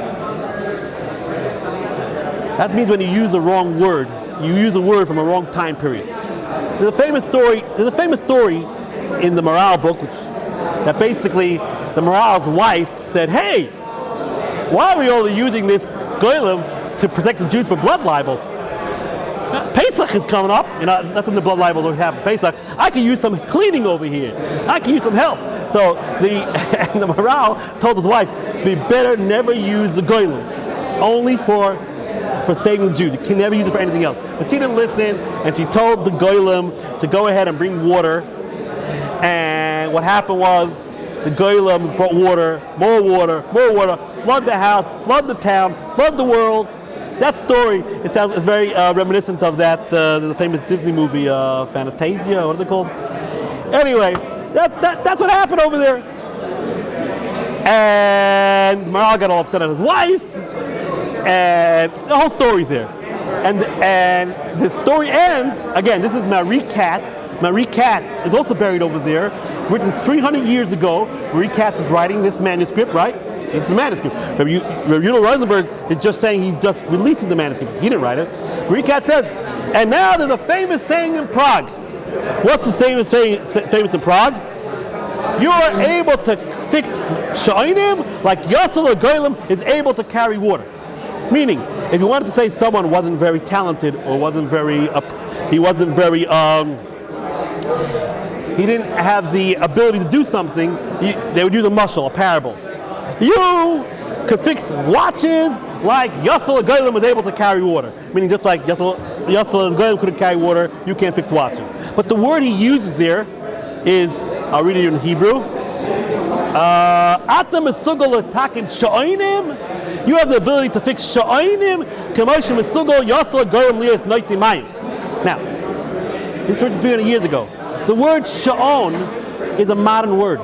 That means when you use the wrong word, you use a word from a wrong time period. There's a famous story in the Morale book, that basically the Morale's wife said, "Hey, why are we only using this Golem to protect the Jews from blood libels? Pesach is coming up, that's when the blood libels will happen. Pesach. I could use some cleaning over here. I could use some help." So the Morale told his wife, "We better never use the Golem, only for saving the Jews. You can never use it for anything else." But she didn't listen, and she told the Golem to go ahead and bring water. And what happened was, the Golem brought water, more water, flood the house, flood the town, flood the world. That story, it's very reminiscent of the famous Disney movie, Fantasia, what is it called? Anyway, that's what happened over there. And Morale got all upset at his wife, and the whole story's there. And the story ends, again, this is Marie Katz. Marie Katz is also buried over there, written 300 years ago. Marie Katz is writing this manuscript, right? It's the manuscript. Rabbi Rosenberg is just saying he's just releasing the manuscript. He didn't write it. Marie Katz says, and now there's a famous saying in Prague. What's the famous in Prague? You are able to fix sha'onim like Yosel the Golem is able to carry water. Meaning, if you wanted to say someone wasn't very talented or he didn't have the ability to do something, they would use a mashal, a parable. You could fix watches like Yosel the Golem was able to carry water. Meaning just like Yosel the Golem couldn't carry water, you can't fix watches. But the word he uses there is, I'll read it in Hebrew. Atam mesugol letakin sha'onim. You have the ability to fix sha'onim. K'moshe mesugol Yosel Golem lias noitzi mayim. Now, this was written 300 years ago. The word sha'on is a modern word.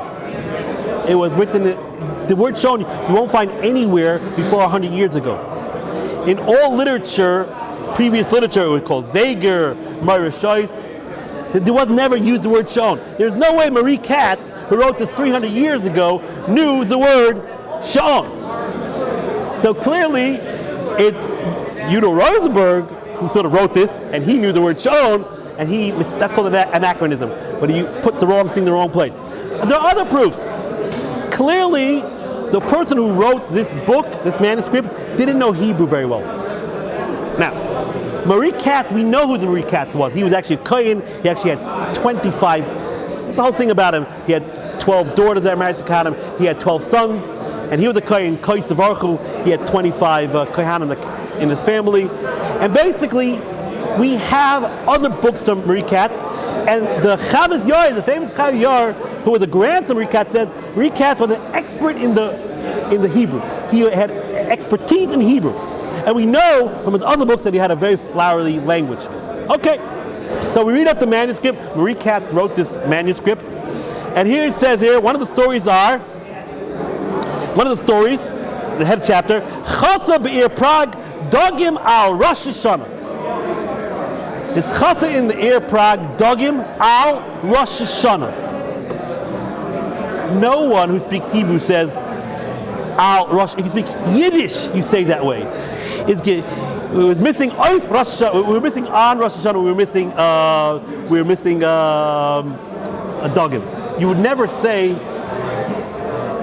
It was written. The word sha'on you won't find anywhere before 100 years ago. In all literature, previous literature, it was called Zager, Marishais. There was never used the word sha'on. There's no way Marie Katz, who wrote this 300 years ago, knew the word sha'on. So clearly, it's Udo Rosenberg who sort of wrote this, and he knew the word sha'on, and that's called an anachronism, but he put the wrong thing in the wrong place. There are other proofs. Clearly, the person who wrote this book, this manuscript, didn't know Hebrew very well. Now, Marie Katz, we know who the Marie Katz was. He was actually a Kohen. He actually had 25. That's the whole thing about him. He had 12 daughters that were married to Kohanim. He had 12 sons, and he was a Kohen. He had 25 Kohanim in his family. And basically, we have other books from Marie Katz, and the Chavis Yair, the famous Chavis Yair, who was a grandson of Marie Katz, said Marie Katz was an expert in the Hebrew. He had expertise in Hebrew. And we know from his other books that he had a very flowery language. Okay, so we read up the manuscript. Marie Katz wrote this manuscript. And here it says one of the stories, the head chapter, Chasa be'ir Prague, Dogim al Rosh Hashanah. It's chasa in the air Prague, dogim al Rosh Hashanah. No one who speaks Hebrew says al Rosh. If you speak Yiddish, you say that way. It was missing oif Rosh Hashanah. We were missing on Rosh Hashanah. We were missing a dogim. You would never say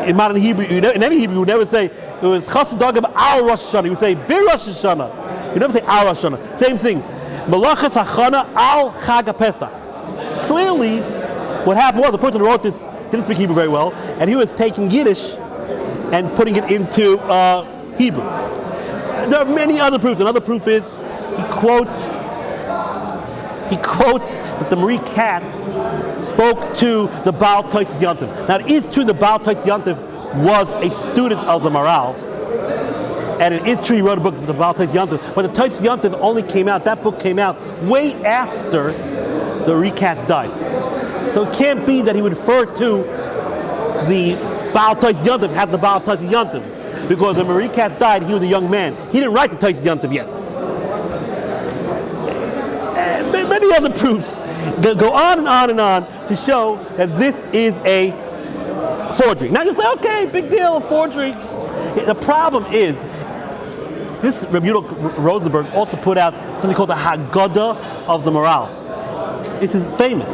in modern Hebrew. In any Hebrew, you would never say it was chasa dogim al Rosh Hashanah. You would say bir Rosh Hashanah. You never say al Rosh Hashanah. Same thing. Malachas hachana al Chag HaPesach. Clearly, what happened was the person who wrote this didn't speak Hebrew very well, and he was taking Yiddish and putting it into Hebrew. There are many other proofs. Another proof is he quotes that the Marie Katz spoke to the Baal Toitz Yantiv. Now it is true the Baal Toitz Yantiv was a student of the Maral, and it is true he wrote a book, the Baal Toitz Yantiv, but the Toitz Yantiv only came out, that book came out way after the Marie Katz died. So it can't be that he would refer to the Baal Toitz Yantiv as the Baal Toitz Yantiv, because when Marie Katz died, he was a young man. He didn't write the Toitz Yantiv yet. And many other proofs go on and on and on to show that this is a forgery. Now you say, okay, big deal, a forgery. The problem is, this Rabbi Rosenberg also put out something called the Haggadah of the Maral. It is famous.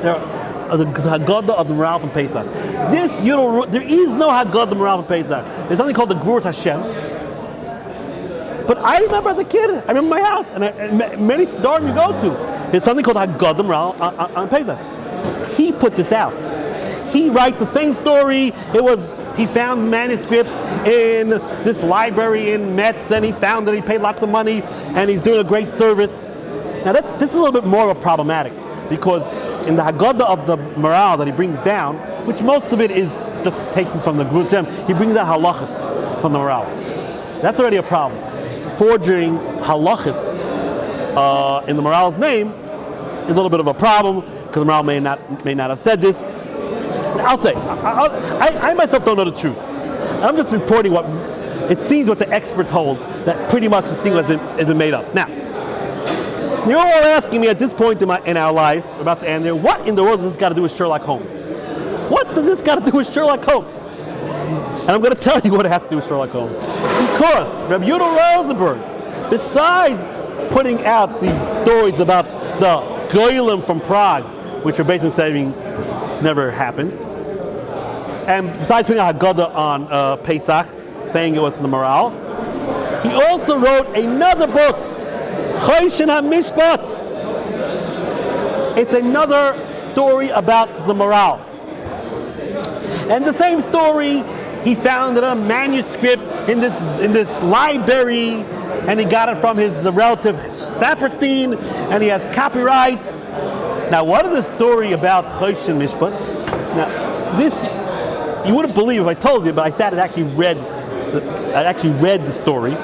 There are the Haggadah of the Maral from Pesach. There is no Haggadah of the Maral from Pesach. There's something called the Gvuras Hashem. But I remember as a kid, I remember my house, and many dorms you go to, there's something called Haggadah of the Maral on Pesach. He put this out. He writes the same story. He found manuscripts in this library in Metz, and he found that he paid lots of money, and he's doing a great service. Now this is a little bit more problematic, because in the Haggadah of the Maral that he brings down, which most of it is just taken from the Gvuras Hashem, he brings out halachas from the Maral. That's already a problem. Forging halachas in the Maral's name is a little bit of a problem, because the Maral may not have said this. I'll say, I myself don't know the truth. I'm just reporting what it seems what the experts hold, that pretty much the thing has been made up. Now, you're all asking me at this point in our life, about to end there, what in the world does this got to do with Sherlock Holmes? What does this got to do with Sherlock Holmes? And I'm going to tell you what it has to do with Sherlock Holmes. Because Rabbi Yeshivat Ohr Somayach, besides putting out these stories about the Golem from Prague, which are basically saying never happened, and besides putting out Haggadah on Pesach, saying it was in the Maral, he also wrote another book, Choshen HaMishpat. It's another story about the Maral. And the same story, he found in a manuscript in this library, and he got it from his relative Saperstein, and he has copyrights. Now, what is the story about Choshen Mishpat? Now, this you wouldn't believe if I told you, but I sat and actually read the story.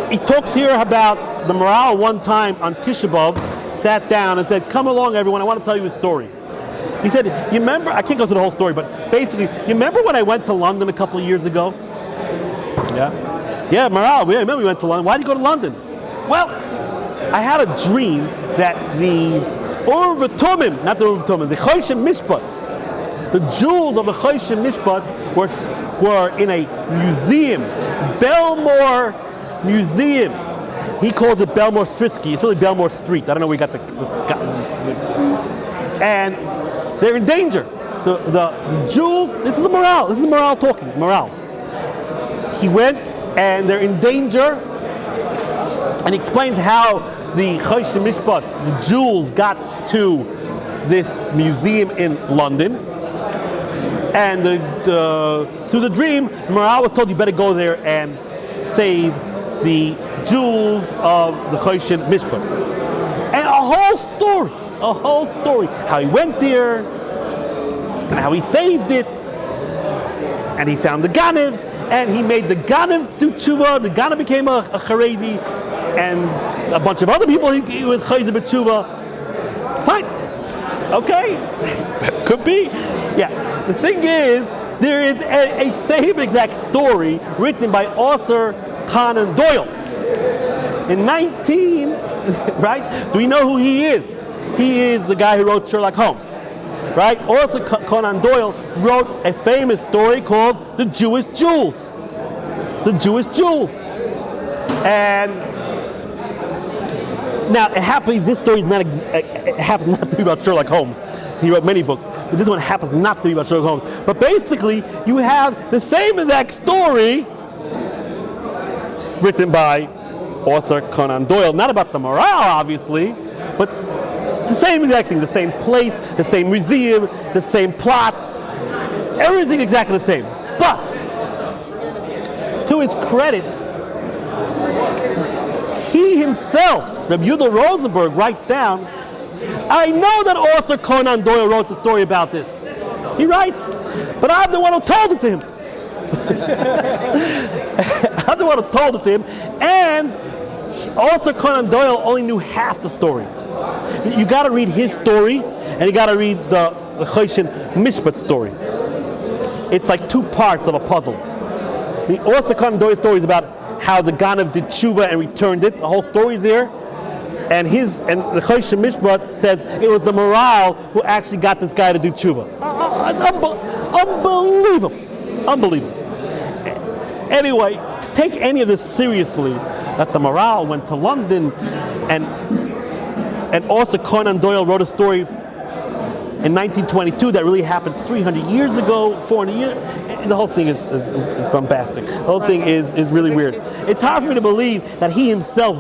He talks here about the Maral one time on Tisha B'Av, sat down and said, "Come along, everyone, I want to tell you a story." He said, "You remember?" I can't go through the whole story, but basically, you remember when I went to London a couple of years ago? Yeah, Maral. Yeah, I remember we went to London. Why did you go to London? Well, I had a dream that the V'Tumim, not the V'Tumim, the Choshen Mishpat, the jewels of the Choshen Mishpat were in a museum, Belmore Museum. He calls it Belmore Strisky. It's really Belmore Street. I don't know where we got the and they're in danger. The jewels. This is the Maral. This is the Maral talking. Maral. He went, and they're in danger, and he explains how the Choshen Mishpat, the jewels, got to this museum in London. And through the dream, Maral was told, you better go there and save the jewels of the Choshen Mishpat. And a whole story, how he went there, and how he saved it, and he found the Ganev, and he made the Ganev do tshuva, the Ganev became a Haredi, and a bunch of other people he was chayzer b'tshuva. Fine. Okay. Could be. Yeah. The thing is, there is a same exact story written by Arthur Conan Doyle. In 19, right? Do we know who he is? He is the guy who wrote Sherlock Holmes, right? Also, Conan Doyle wrote a famous story called The Jewish Jewels. The Jewish Jewels. And now, this story is it happens not to be about Sherlock Holmes. He wrote many books, but this one happens not to be about Sherlock Holmes. But basically, you have the same exact story written by author Conan Doyle, not about the morale, obviously, but the same exact thing, the same place, the same museum, the same plot, everything exactly the same. But, to his credit, he himself, Rabbi Yehuda Rosenberg, writes down, I know that author Conan Doyle wrote the story about this. He writes, but I'm the one who told it to him. I'm the one who told it to him, and author Conan Doyle only knew half the story. You got to read his story, and you got to read the Choshen Mishpat story. It's like two parts of a puzzle. The author Conan Doyle's story is about how the Ganav did tshuva and returned it. The whole story's there. And the Choshen Mishpat says it was the morale who actually got this guy to do tshuva. Unbelievable. Unbelievable. Anyway, to take any of this seriously, that the morale went to London and also Conan Doyle wrote a story in 1922 that really happened 300 years ago, 400 years. The whole thing is bombastic. The whole thing is really weird. It's hard for me to believe that he himself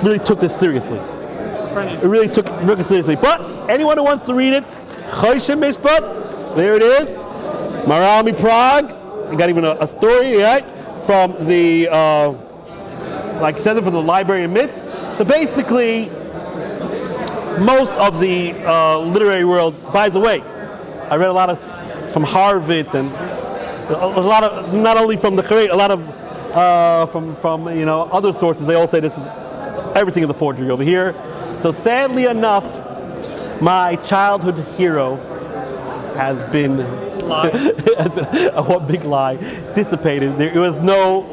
really took this seriously. It really took it seriously. But anyone who wants to read it, Choshen Mishpat, there it is. Maralmi Prague. We got even a story, right? From the, like I said, from the library in Mitz. So basically, most of the literary world, by the way, I read a lot of from Harvard and a lot of, not only from the Quran, a lot of from other sources. They all say this is everything is a forgery over here. So sadly enough, my childhood hero has been one big lie, dissipated. There was no.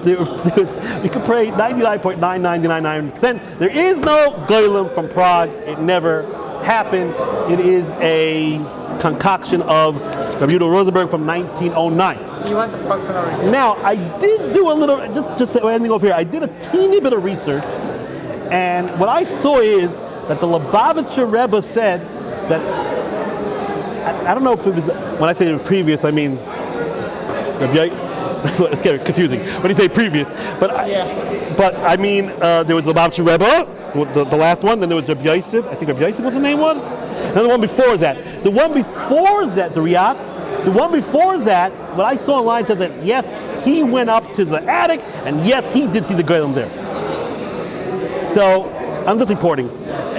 You could pray 99.9999%. There is no Golem from Prague. It never happened. It is a concoction of Rabbi Yehuda Rosenberg from 1909. So you went to Prague for no reason? Now, I did do a little, just ending over here, I did a teeny bit of research, and what I saw is that the Lubavitcher Rebbe said that, I don't know if it was, when I say the previous, I mean, it's getting confusing when you say previous, but I mean, there was the Lubavitcher Rebbe, the last one, then there was Rabbi Yosef, I think Rabbi Yosef was the name was, and the one before that. The one before that, the Riyadh, the one before that, what I saw online says that yes, he went up to the attic, and yes, he did see the Golem there. So, I'm just reporting.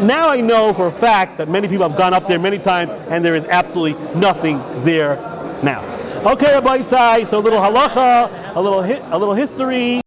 Now I know for a fact that many people have gone up there many times, and there is absolutely nothing there now. Okay, Rabbi Isai, so a little halacha, a little history.